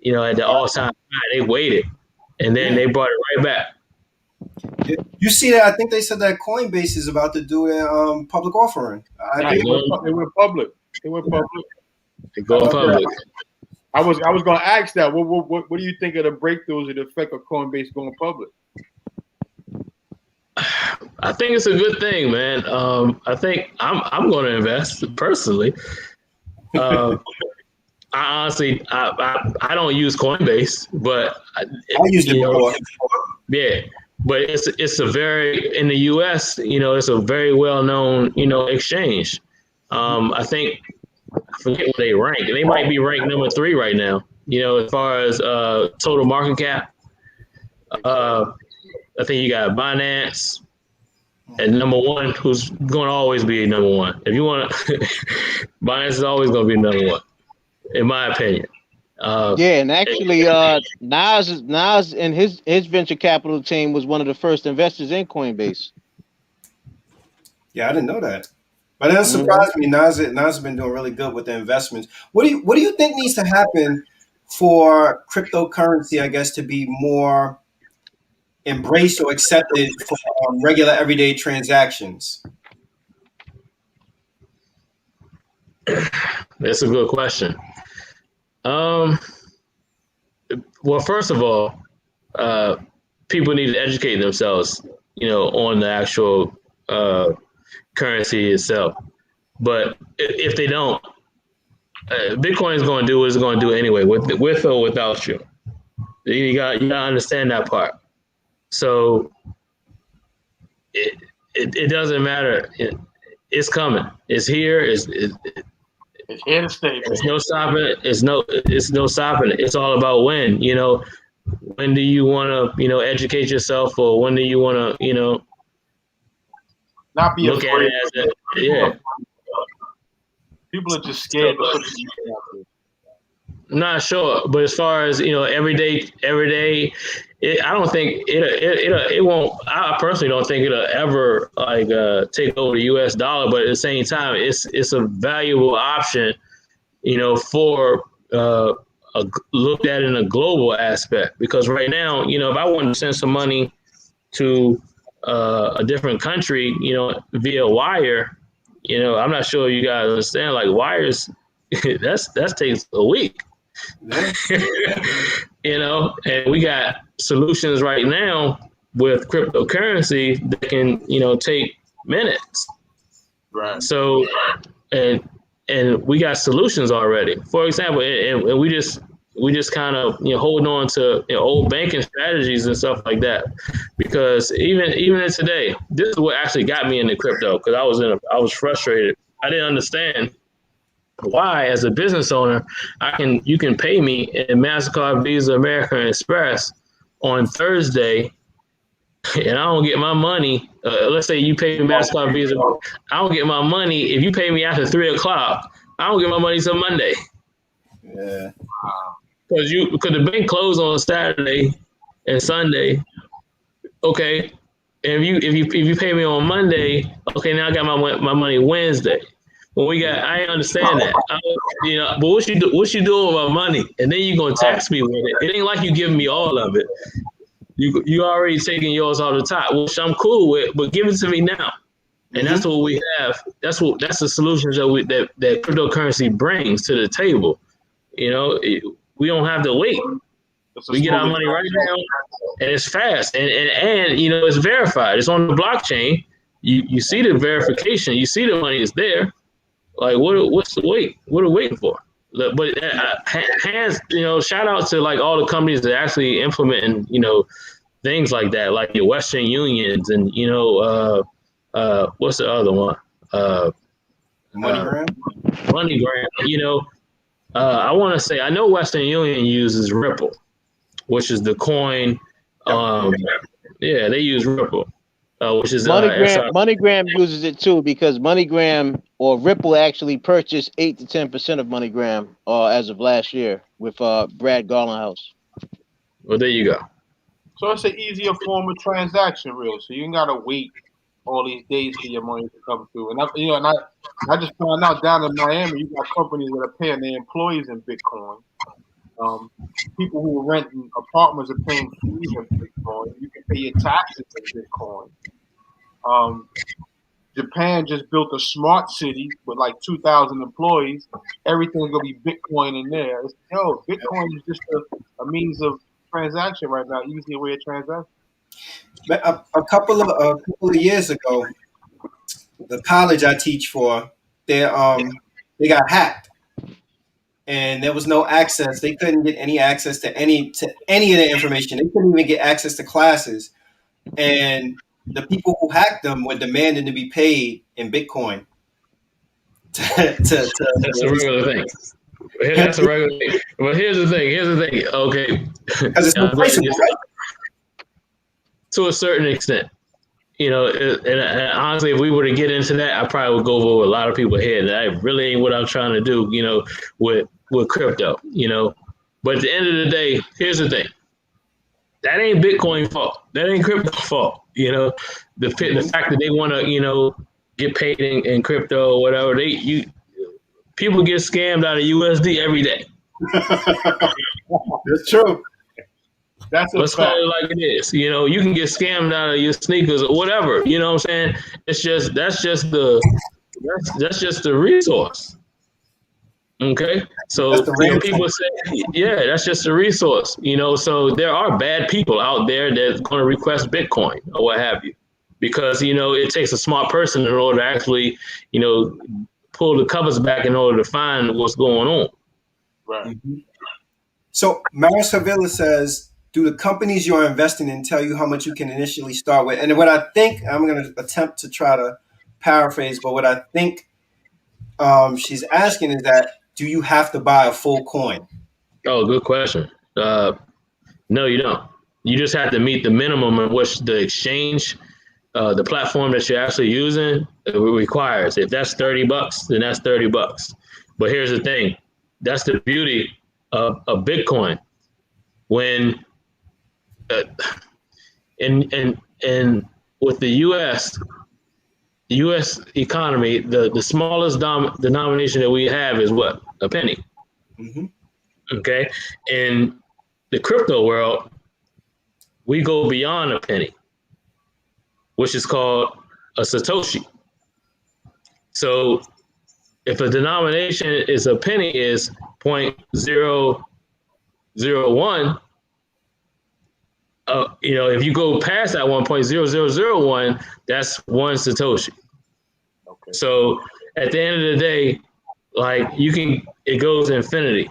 at the all-time high, they waited, and then they brought it right back. You see that? I think they said that Coinbase is about to do a public offering. Nah, it went public. It went public. They go public. I was going to ask that. What do you think of the breakthroughs and the effect of Coinbase going public? I think it's a good thing, man. I think I'm going to invest personally. I honestly, I don't use Coinbase, but I used it before. Yeah, but it's a very in the U.S. It's a very well known exchange. I think I forget what they rank. They might be ranked number 3 right now. As far as total market cap. I think you got Binance at number 1, who's going to always be number 1. If you want to, Binance is always going to be number 1, in my opinion. And actually, Nas and his venture capital team was one of the first investors in Coinbase. Yeah, I didn't know that, but that surprised me. Nas has been doing really good with the investments. What do you think needs to happen for cryptocurrency, I guess, to be more embraced or accepted for regular everyday transactions? That's a good question. Well, first of all, people need to educate themselves, on the actual currency itself. But if they don't, Bitcoin is going to do what it's going to do anyway, with or without you. You got to understand that part. So it doesn't matter. It's coming. It's here. It's here to stay. There's no stopping it. It's no stopping it. It's all about when. When do you want to educate yourself, or when do you want to not be look afraid. At it as People are just scared to put the out there. I'm not sure, but as far as every day, I don't think it won't. I personally don't think it'll ever take over the U.S. dollar. But at the same time, it's a valuable option, for looked at in a global aspect. Because right now, if I wanted to send some money to a different country, via wire, I'm not sure you guys understand. Like wires, that takes a week. And we got solutions right now with cryptocurrency that can, take minutes. Right. So, and we got solutions already. For example, and we just kind of holding on to old banking strategies and stuff like that, because even in today, this is what actually got me into crypto, because I was frustrated. I didn't understand why, as a business owner, you can pay me in MasterCard, Visa, American Express on Thursday, and I don't get my money. Let's say you pay me MasterCard, Visa, I don't get my money. If you pay me after 3:00, I don't get my money till Monday. Yeah. Because the bank closed on Saturday and Sunday. Okay, if you pay me on Monday, okay, now I got my money Wednesday. Well, I understand that. But what you doing with my money? And then you gonna tax me with it. It ain't like you giving me all of it. You already taking yours off the top, which I'm cool with, but give it to me now. And that's what we have. That's the solutions that cryptocurrency brings to the table. We don't have to wait. We get our money right now, and it's fast, and it's verified. It's on the blockchain. You see the verification. You see the money is there. Like, what's the wait? What are we waiting for? But hands, shout out to like all the companies that actually implementing, things like that, like your Western Unions and what's the other one? MoneyGram. MoneyGram. I want to say I know Western Union uses Ripple, which is the coin. They use Ripple, which is MoneyGram uses it too, because MoneyGram or Ripple actually purchased 8 to 10% of MoneyGram as of last year with Brad Garlinghouse. Well, there you go. So it's an easier form of transaction, really. So you ain't gotta wait all these days for your money to come through. And I just found out down in Miami, you got companies that are paying their employees in Bitcoin. People who are renting apartments are paying fees in Bitcoin. You can pay your taxes in Bitcoin. Japan just built a smart city with like 2,000 employees. Everything's gonna be Bitcoin in there. Bitcoin is just a means of transaction right now, easier way of transaction. A couple of years ago, the college I teach for, they got hacked, and there was no access. They couldn't get any access to any of the information. They couldn't even get access to classes, and the people who hacked them were demanding to be paid in Bitcoin. That's a regular thing. That's a regular thing. But here's the thing. Okay. Because it's replaceable, right? To a certain extent. And honestly, if we were to get into that, I probably would go over a lot of people's head. That really ain't what I'm trying to do, with crypto, But at the end of the day, here's the thing. That ain't Bitcoin fault. That ain't crypto fault. The fact that they want to, get paid in crypto or whatever, people get scammed out of USD every day. That's true. Let's call it like it is. You can get scammed out of your sneakers or whatever. You know what I'm saying? That's just the resource. Okay, so people say, that's just a resource. So there are bad people out there that's going to request Bitcoin or what have you, because it takes a smart person in order to actually pull the covers back in order to find what's going on. Right. Mm-hmm. So Maris Havila says, do the companies you're investing in tell you how much you can initially start with? And what I think, I'm going to attempt to try to paraphrase, but what I think she's asking is that, do you have to buy a full coin? Oh, good question. No, you don't. You just have to meet the minimum of which the exchange, the platform that you're actually using, requires. If that's $30, then that's $30. But here's the thing. That's the beauty of Bitcoin. When and with the U.S. economy, the smallest denomination that we have is what? A penny. Mm-hmm. Okay. In the crypto world, we go beyond a penny, which is called a Satoshi. So if a denomination is a penny is 0.001, if you go past that 1.0001, that's one Satoshi. Okay. So at the end of the day, it goes infinity.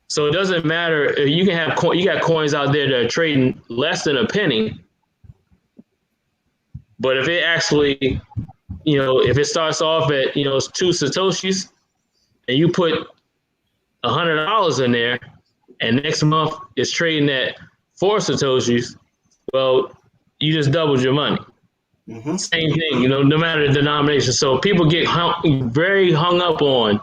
So it doesn't matter. You got coins out there that are trading less than a penny, but if it actually, if it starts off at 2 Satoshis, and you put $100 in there, and next month it's trading at 4 Satoshis, well, you just doubled your money. Mm-hmm. Same thing, no matter the denomination. So people get very hung up on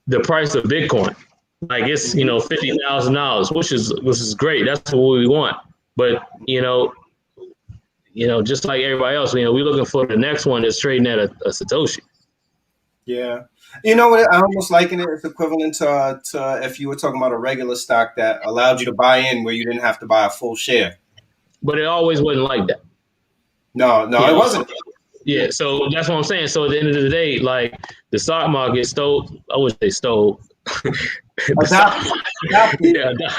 the price of Bitcoin. Like it's, $50,000, which is great. That's what we want. But, just like everybody else, we're looking for the next one that's trading at a Satoshi. Yeah. You know what? I almost liken it. It's equivalent to if you were talking about a regular stock that allowed you to buy in where you didn't have to buy a full share. But it always wasn't like that. No, it wasn't. Yeah, so that's what I'm saying. So at the end of the day, like the stock market stole. I wish they stole. The stock, Adopted. yeah, the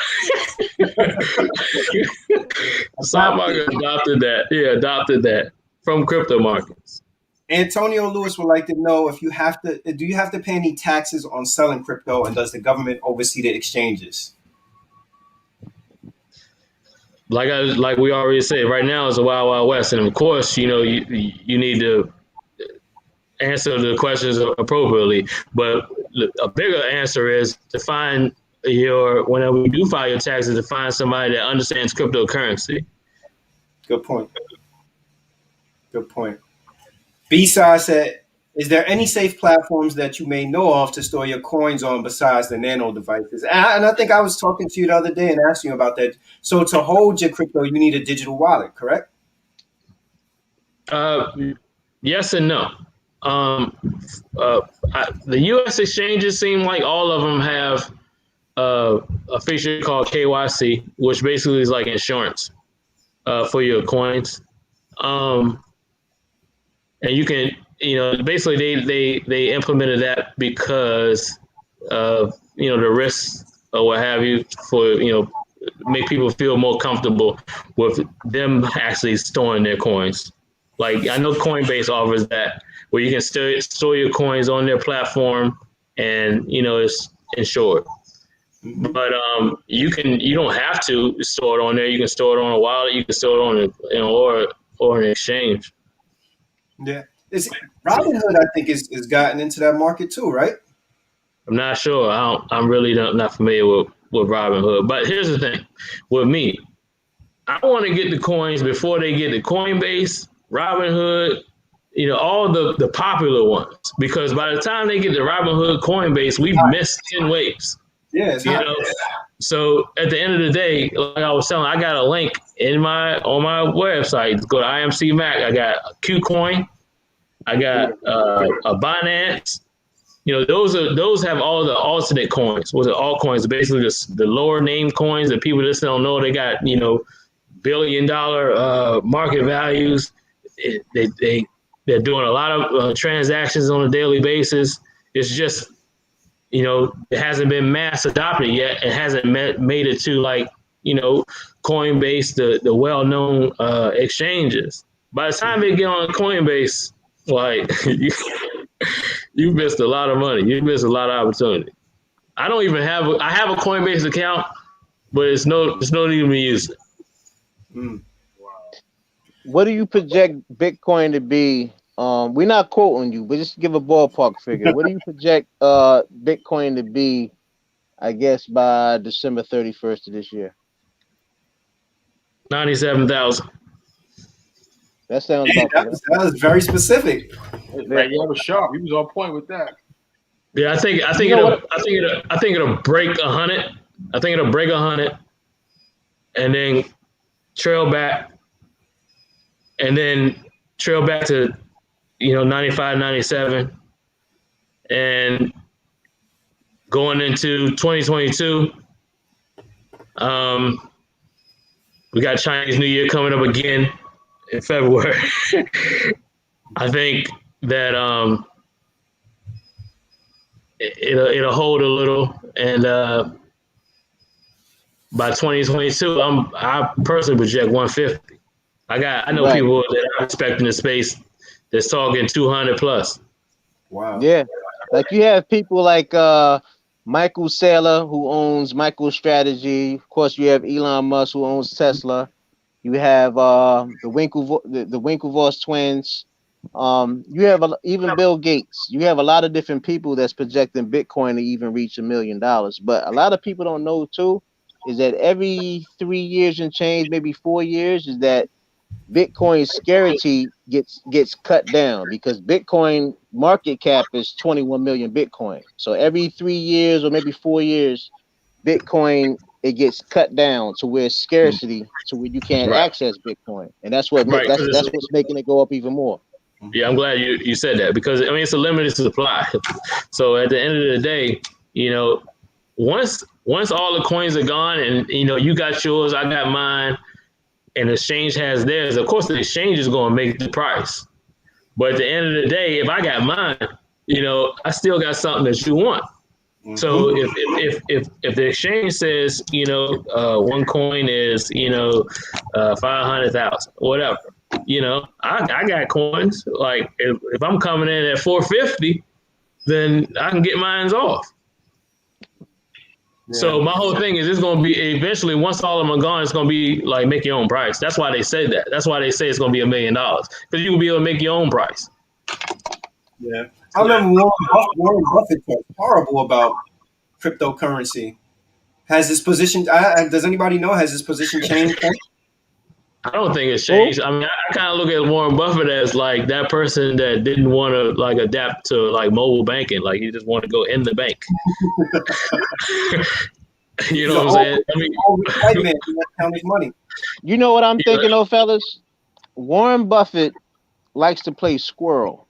stock Adopted. market adopted that. Yeah, adopted that from crypto markets. Antonio Lewis would like to know if you have to. Do you have to pay any taxes on selling crypto, and does the government oversee the exchanges? Like we already said, right now it's a wild wild west, and of course, you need to answer the questions appropriately. But a bigger answer is to find whenever you do file your taxes, to find somebody that understands cryptocurrency. Good point. Good point. B-Side said, is there any safe platforms that you may know of to store your coins on besides the nano devices? And I think I was talking to you the other day and asking you about that. So to hold your crypto, you need a digital wallet, correct? Yes and no. The U.S. exchanges seem like all of them have a feature called KYC, which basically is like insurance for your coins. And you can, basically they implemented that because of the risks or what have you, for make people feel more comfortable with them actually storing their coins. Like I know Coinbase offers that, where you can store your coins on their platform, and it's insured. Mm-hmm. But you don't have to store it on there. You can store it on a wallet. You can store it on or an exchange. Yeah. Robinhood, I think, is gotten into that market too, right? I'm not sure. I'm really not familiar with Robinhood. But here's the thing with me. I want to get the coins before they get to Coinbase, Robinhood, all the popular ones. Because by the time they get to Robinhood, Coinbase, we've missed 10 waves. Yeah, it's hot. So at the end of the day, like I was telling, I got a link on my website. Go to IMC Mack. I got a KuCoin. I got a Binance. Those have all the alternate coins. Was it altcoins? Basically, just the lower name coins that people just don't know. They got billion-dollar market values. They're doing a lot of transactions on a daily basis. It's just it hasn't been mass adopted yet. It hasn't made it to Coinbase, the well-known exchanges. By the time they get on Coinbase, you missed a lot of money. You missed a lot of opportunity. I don't even have I have a Coinbase account, but it's no need of me using it. Mm. Wow. What do you project Bitcoin to be? We're not quoting you, but just give a ballpark figure. What do you project Bitcoin to be, I guess, by December 31st of this year? 97,000. That sounds Yeah, about that was very specific. Right, you was sharp. He was on point with that. Yeah, I think it'll break 100. I think it'll break 100, and then trail back, to 95, 97, and going into 2022. We got Chinese New Year coming up again in February. I think that it'll hold a little, and by 2022, I personally project 150. I know people that are expecting the space that's talking 200 plus. Wow. Yeah, like you have people like Michael Saylor, who owns MicroStrategy. Of course, you have Elon Musk, who owns Tesla. You have the Winklevoss twins. You have even Bill Gates. You have a lot of different people that's projecting Bitcoin to even reach $1 million. But a lot of people don't know too is that every 3 years and change, maybe 4 years, is that Bitcoin scarcity gets cut down, because Bitcoin market cap is 21 million Bitcoin. So every 3 years or maybe 4 years, Bitcoin, it gets cut down to where scarcity, to where you can't access Bitcoin, and that's what's making it go up even more. Yeah, I'm glad you said that, because it's a limited supply. So at the end of the day, once all the coins are gone, and you got yours, I got mine, and the exchange has theirs, of course the exchange is going to make the price. But at the end of the day, if I got mine, I still got something that you want. So if the exchange says, one coin is, 500,000, whatever, I got coins. Like if I'm coming in at 450, then I can get mines off. Yeah. So my whole thing is it's going to be eventually, once all of them are gone, it's going to be like make your own price. That's why they say that. That's why they say it's going to be $1 million, because you will be able to make your own price. Yeah. I remember Warren Buffett was horrible about cryptocurrency. Has his position, does anybody know, has his position changed? I don't think it's changed. I mean, I kind of look at Warren Buffett as like that person that didn't want to like adapt to like mobile banking. Like he just want to go in the bank. You know what I'm saying? I mean, white man count his money. You know what I'm thinking though, fellas? Warren Buffett likes to play squirrel.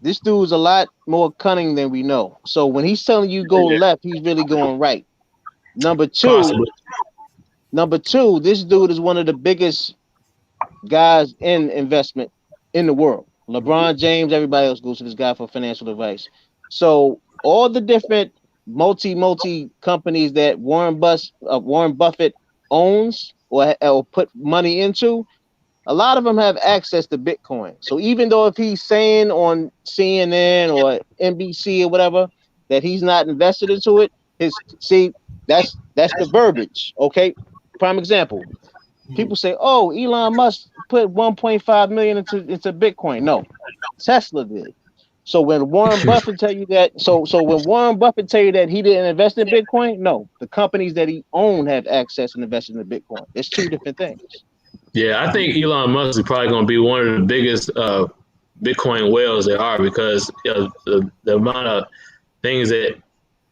This dude's a lot more cunning than we know. So when he's telling you go left, he's really going right. Number two, this dude is one of the biggest guys in investment in the world. LeBron James, everybody else goes to this guy for financial advice. So all the different multi companies that Warren Buffett owns or put money into, a lot of them have access to Bitcoin. So even though if he's saying on CNN or NBC or whatever that he's not invested into it, that's the verbiage. Okay, prime example. People say, "Oh, Elon Musk put 1.5 million into Bitcoin." No, Tesla did. So when Warren Buffett tell you that, when Warren Buffett tell you that he didn't invest in Bitcoin, no, the companies that he owned have access and invested in Bitcoin. It's two different things. Yeah, I think Elon Musk is probably going to be one of the biggest Bitcoin whales there are, because the amount of things that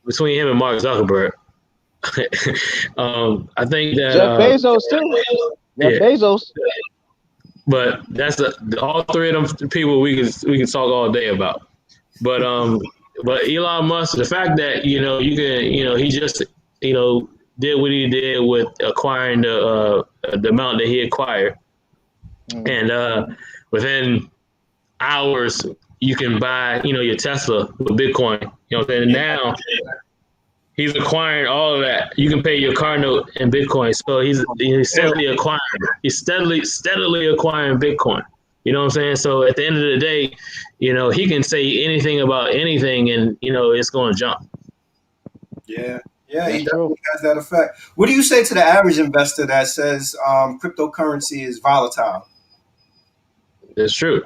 between him and Mark Zuckerberg. I think that Jeff Bezos too. Jeff Bezos. But that's all three of them people we can talk all day about. But Elon Musk, the fact that you can he just did what he did with acquiring the amount that he acquired, and within hours you can buy your Tesla with Bitcoin. And now he's acquiring all of that. You can pay your car note in Bitcoin. So he's steadily acquiring. He's steadily acquiring Bitcoin. You know what I'm saying? So at the end of the day, he can say anything about anything, and it's going to jump. Yeah, he definitely has that effect. What do you say to the average investor that says cryptocurrency is volatile? It's true.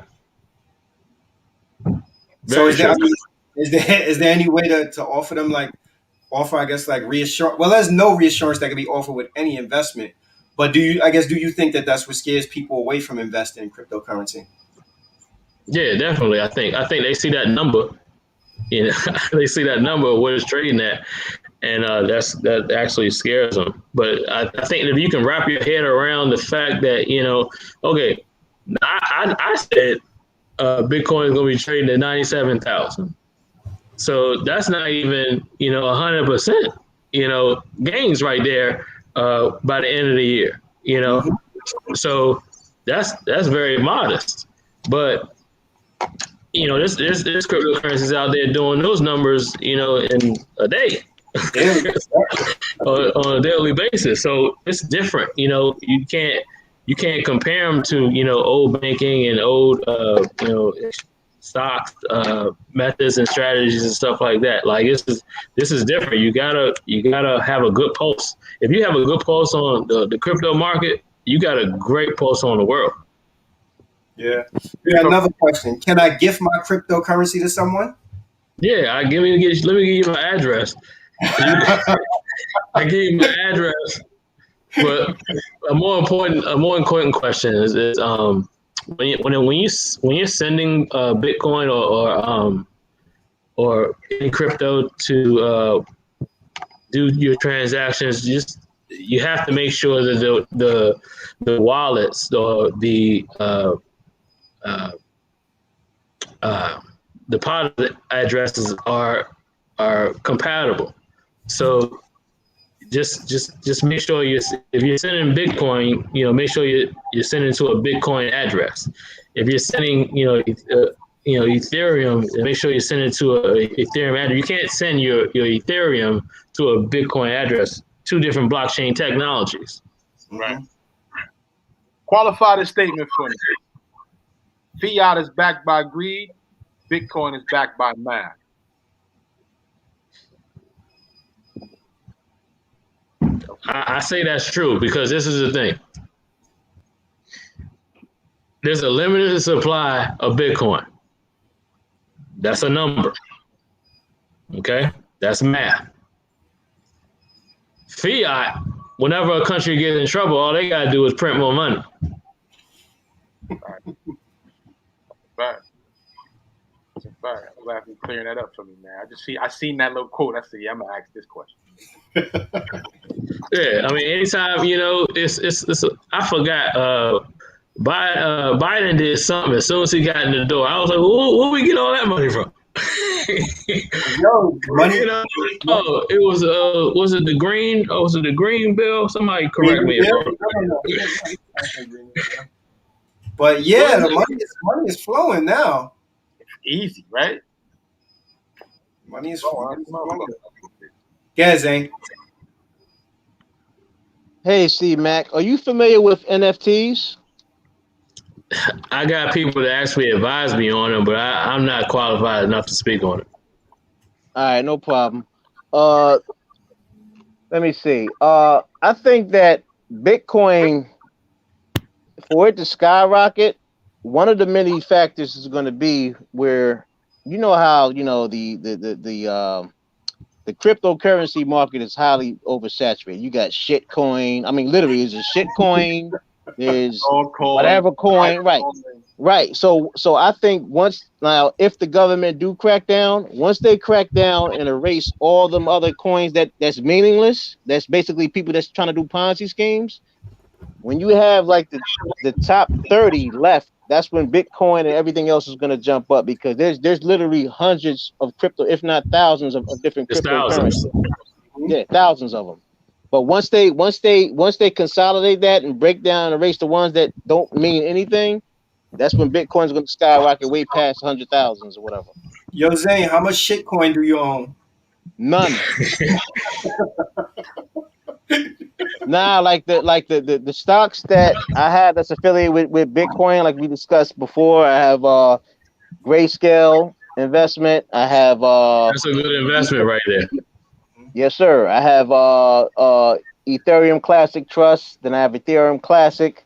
So is there any way to offer them I guess like reassurance? Well, there's no reassurance that can be offered with any investment. But do you think that that's what scares people away from investing in cryptocurrency? Yeah, definitely. I think they see that number. They see that number of what it's trading at, and that actually scares them. But I think if you can wrap your head around the fact that okay, I said Bitcoin is going to be trading at 97,000. So that's not even 100% gains right there by the end of the year. So that's very modest. But there's cryptocurrencies out there doing those numbers in a day. on a daily basis. So it's different. You can't compare them to old banking and old stocks methods and strategies and stuff like that. Like this is different. You gotta have a good pulse. If you have a good pulse on the crypto market, you got a great pulse on the world. Yeah. Another question: can I gift my cryptocurrency to someone? Yeah, let me give you my address. I give you my address. But a more important question is when you're sending Bitcoin or any crypto to do your transactions, you have to make sure that the wallets or the deposit addresses are compatible. So just make sure if you're sending Bitcoin, make sure you're sending to a Bitcoin address. if you're sending, Ethereum, make sure you send it to a Ethereum address. You can't send your Ethereum to a Bitcoin address. Two different blockchain technologies. Right. Qualify this statement for me. Fiat is backed by greed. Bitcoin is backed by math. I say that's true because this is the thing. There's a limited supply of Bitcoin. That's a number. Okay? That's math. Fiat, whenever a country gets in trouble, all they got to do is print more money. Right. That's a fact. I'm glad you're clearing that up for me, man. I seen that little quote. I said, yeah, I'm gonna ask this question. Yeah, I mean, anytime, it's I forgot. Biden did something as soon as he got in the door. I was like, where we get all that money from? Yo, money. It was it the green? Oh, was it the green bill? Somebody correct me. But yeah, the money is flowing now. It's easy, right? Money is flowing. Yeah, Zane. Hey, C Mac, are you familiar with NFTs? I got people that actually advise me on them, but I'm not qualified enough to speak on it. All right, no problem. Let me see. I think that Bitcoin, for it to skyrocket, one of the many factors is going to be where, you know how, the cryptocurrency market is highly oversaturated. You got shitcoin. I mean, literally, there's a shitcoin. There's whatever coin. Right. Right. So I think if the government do crack down, once they crack down and erase all them other coins that's meaningless, that's basically people that's trying to do Ponzi schemes. When you have like the top 30 left, that's when Bitcoin and everything else is going to jump up, because there's literally hundreds of crypto, if not thousands of different cryptocurrencies. Yeah, thousands of them. But once they consolidate that and break down and erase the ones that don't mean anything, that's when Bitcoin's going to skyrocket way past 100,000s or whatever. Yo, Zane, how much shitcoin do you own? None. Nah, like the stocks that I have that's affiliated with Bitcoin, like we discussed before, I have Grayscale investment. I have that's a good investment right there. Yes, sir. I have Ethereum Classic Trust. Then I have Ethereum Classic.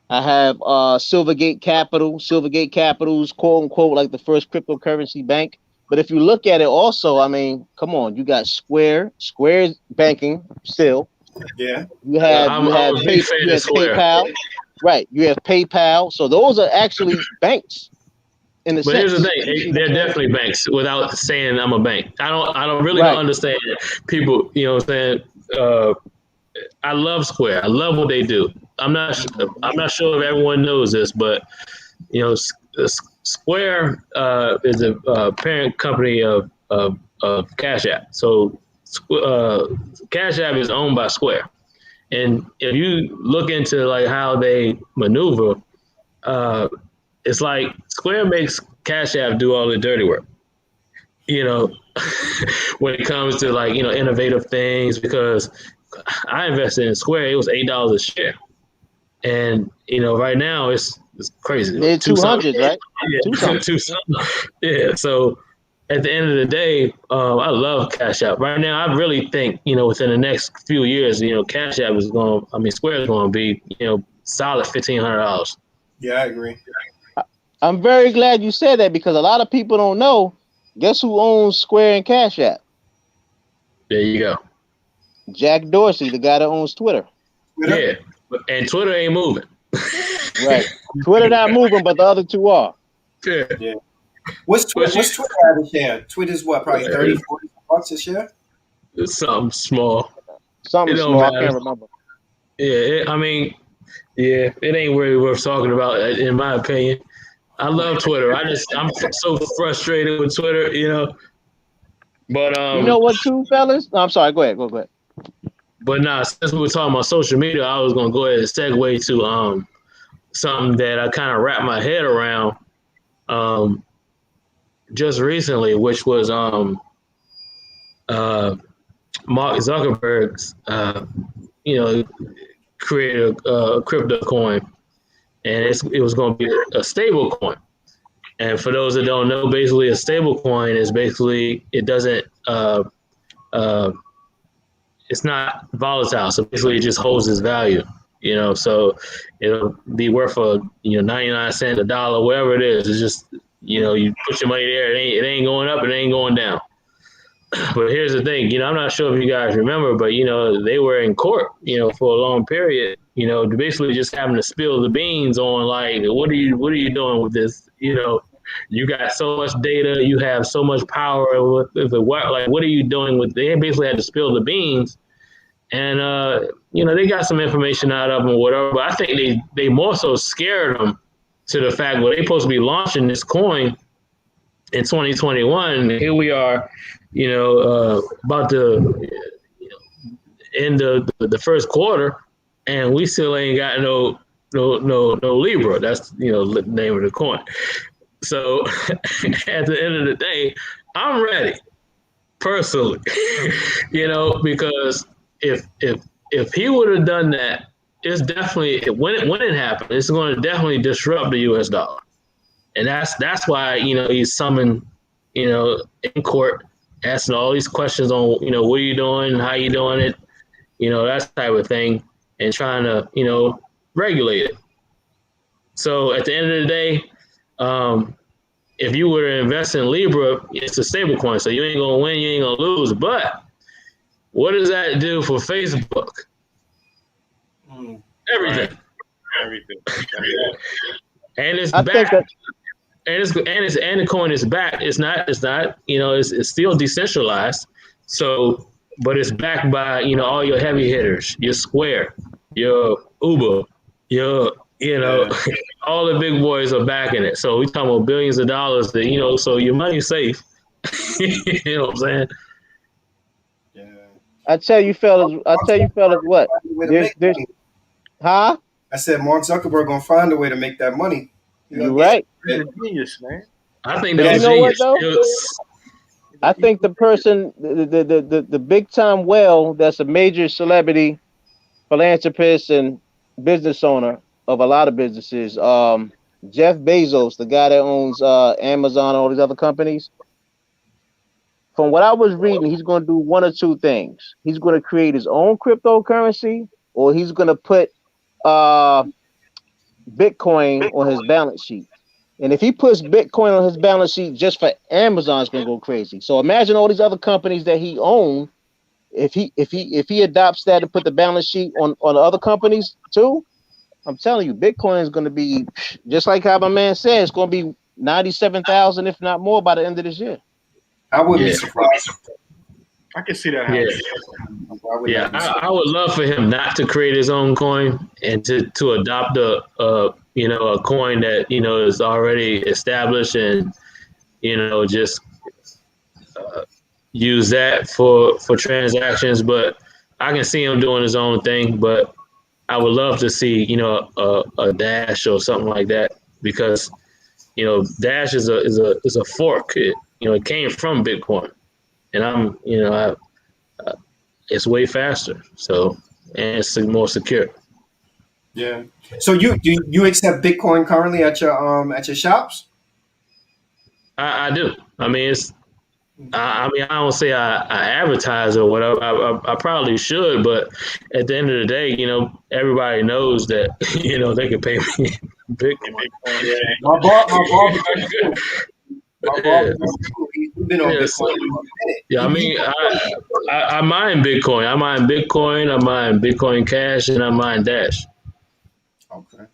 I have Silvergate Capital. Silvergate Capital is quote unquote like the first cryptocurrency bank. But if you look at it also, I mean, come on, you got Square. Square's banking still. Yeah. You have PayPal. Right. You have PayPal. So those are actually banks. In the but sense. Here's the thing, they're definitely banks without saying I'm a bank. I don't really don't understand people, what I'm saying? I love Square. I love what they do. I'm not sure if everyone knows this, but Square is a parent company of Cash App. So Cash App is owned by Square, and if you look into like how they maneuver, it's like Square makes Cash App do all the dirty work. When it comes to like innovative things, because I invested in Square, it was $8 a share, and right now it's crazy. They're 200, right? Yeah, 200. Yeah. So at the end of the day, I love Cash App. Right now, I really think within the next few years, Cash App is going. I mean, Square is going to be solid $1,500. Yeah, I agree. I'm very glad you said that, because a lot of people don't know. Guess who owns Square and Cash App? There you go. Jack Dorsey, the guy that owns Twitter. Yeah, and Twitter ain't moving. Right. Twitter not moving, but the other two are. Yeah. What's Twitter at a share? Twitter's what, probably 30, 40 bucks a share? It's something small. Something small, I can't remember. Yeah, it ain't really worth talking about, in my opinion. I love Twitter. I'm so frustrated with Twitter, But you know what, too, fellas? No, I'm sorry. Go ahead. But since we were talking about social media, I was gonna go ahead and segue something that I kind of wrapped my head around just recently, which was Mark Zuckerberg's created a crypto coin, and it was going to be a stable coin. And for those that don't know, basically a stable coin is basically it doesn't it's not volatile. So basically it just holds its value. So it'll be worth 99 cents, a dollar, whatever it is. It's just you put your money there, it ain't going up, it ain't going down. But here's the thing, I'm not sure if you guys remember, but they were in court, for a long period, basically just having to spill the beans on like, what are you doing with this? You got so much data, you have so much power with the like, what are you doing with? They basically had to spill the beans, and they got some information out of them or whatever. But I think they more so scared them to the fact where they're supposed to be launching this coin in 2021. Here we are, about to end the first quarter, and we still ain't got no Libra. That's the name of the coin. So at the end of the day, I'm ready personally, because if he would have done that, it's definitely when it happened, it's going to definitely disrupt the U.S. dollar, and that's why he's summoned in court, asking all these questions on what are you doing, how you doing it, that type of thing, and trying to regulate it. So at the end of the day, if you were to invest in Libra, it's a stable coin, so you ain't gonna win, you ain't gonna lose. But what does that do for Facebook? Everything. Everything. And it's back. And the coin is back. It's not. It's still decentralized. So, but it's backed by all your heavy hitters, your Square, your Uber, your all the big boys are backing it. So we talking about billions of dollars. That so your money's safe. You know what I'm saying? Yeah. I tell you fellas what? Huh? I said Mark Zuckerberg gonna find a way to make that money. You're right. He's a genius, man. I think that's genius. I think the person, the big time whale that's a major celebrity, philanthropist, and business owner of a lot of businesses, Jeff Bezos, the guy that owns Amazon and all these other companies. From what I was reading, he's going to do one or two things. He's going to create his own cryptocurrency, or he's going to put Bitcoin on his balance sheet. And if he puts Bitcoin on his balance sheet just for Amazon, it's going to go crazy. So imagine all these other companies that he owns. If he adopts that and put the balance sheet on other companies too, I'm telling you, Bitcoin is going to be just like how my man said. It's going to be 97,000, if not more, by the end of this year. I wouldn't be surprised. I can see that happening. Yeah, I would love for him not to create his own coin and to adopt a coin that is already established and just use that for transactions. But I can see him doing his own thing. But I would love to see a Dash or something like that, because Dash is a fork. It came from Bitcoin, and it's way faster. So, and it's more secure. Yeah. So you accept Bitcoin currently at your shops? I do. I mean, I don't say I advertise or whatever. I probably should, but at the end of the day, everybody knows that they can pay me Bitcoin. My barber, he's been on Bitcoin for a minute. Yeah, I mean, I mine Bitcoin. I mine Bitcoin Cash, and I mine Dash. Okay.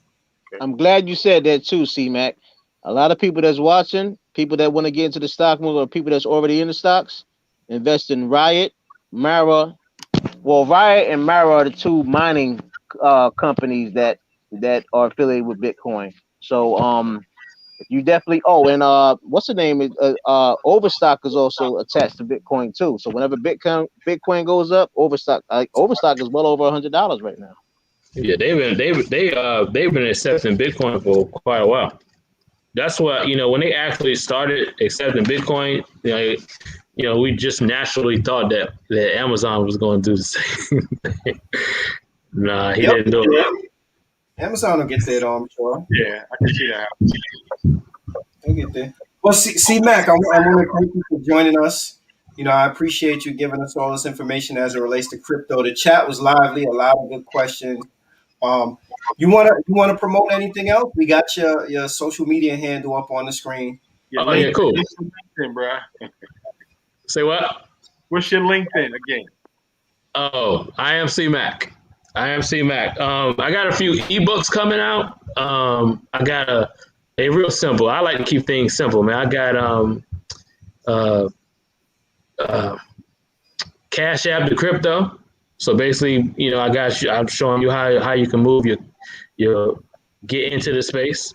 I'm glad you said that too, C-Mac. A lot of people that's watching, people that want to get into the stock market, or people that's already in the stocks, invest in Riot, Mara. Well, Riot and Mara are the two mining companies that are affiliated with Bitcoin. So you definitely and what's the name? Overstock is also attached to Bitcoin too. So whenever Bitcoin goes up, Overstock is well over $100 right now. Yeah, they've been accepting Bitcoin for quite a while. That's what when they actually started accepting Bitcoin. We just naturally thought that Amazon was going to do the same thing. Nah, he Yep. didn't do it. Amazon will get there, though, I'm sure. Yeah, I can see that. They'll get there. Well, see, Mac, I want to thank you for joining us. I appreciate you giving us all this information as it relates to crypto. The chat was lively, a lot of good questions. Um, you wanna promote anything else? We got your social media handle up on the screen. Your Oh yeah, LinkedIn, cool. LinkedIn, bro. Say what? What's your LinkedIn again? Oh, I am C Mac. I am C Mac. I got a few ebooks coming out. I got they real simple. I like to keep things simple, man. I got uh, uh, Cash App to crypto. So basically, I'm showing you how you can move your get into the space,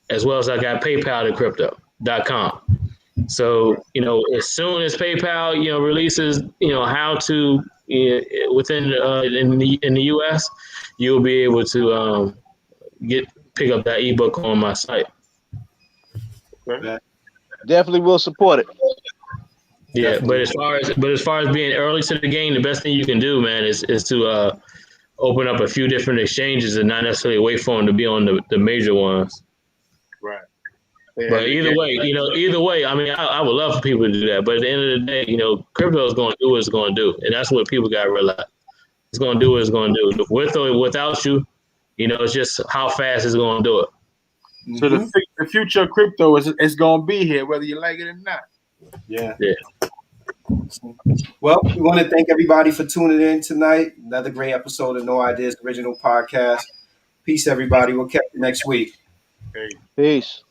as well as I got PayPal to crypto.com. So, as soon as PayPal, releases, how to within in the US, you'll be able to pick up that ebook on my site. Okay. Definitely will support it. Yeah, Definitely. but as far as being early to the game, the best thing you can do, man, is to open up a few different exchanges and not necessarily wait for them to be on the major ones. Right. Yeah, But either way, I mean, I would love for people to do that. But at the end of the day, crypto is going to do what it's going to do, and that's what people got to realize. It's going to do what it's going to do. With or without you, it's just how fast it's going to do it. So the future of crypto is going to be here, whether you like it or not. Yeah. Yeah. Well, we want to thank everybody for tuning in tonight. Another great episode of No Ideas Original Podcast. Peace, everybody. We'll catch you next week. Okay. Peace.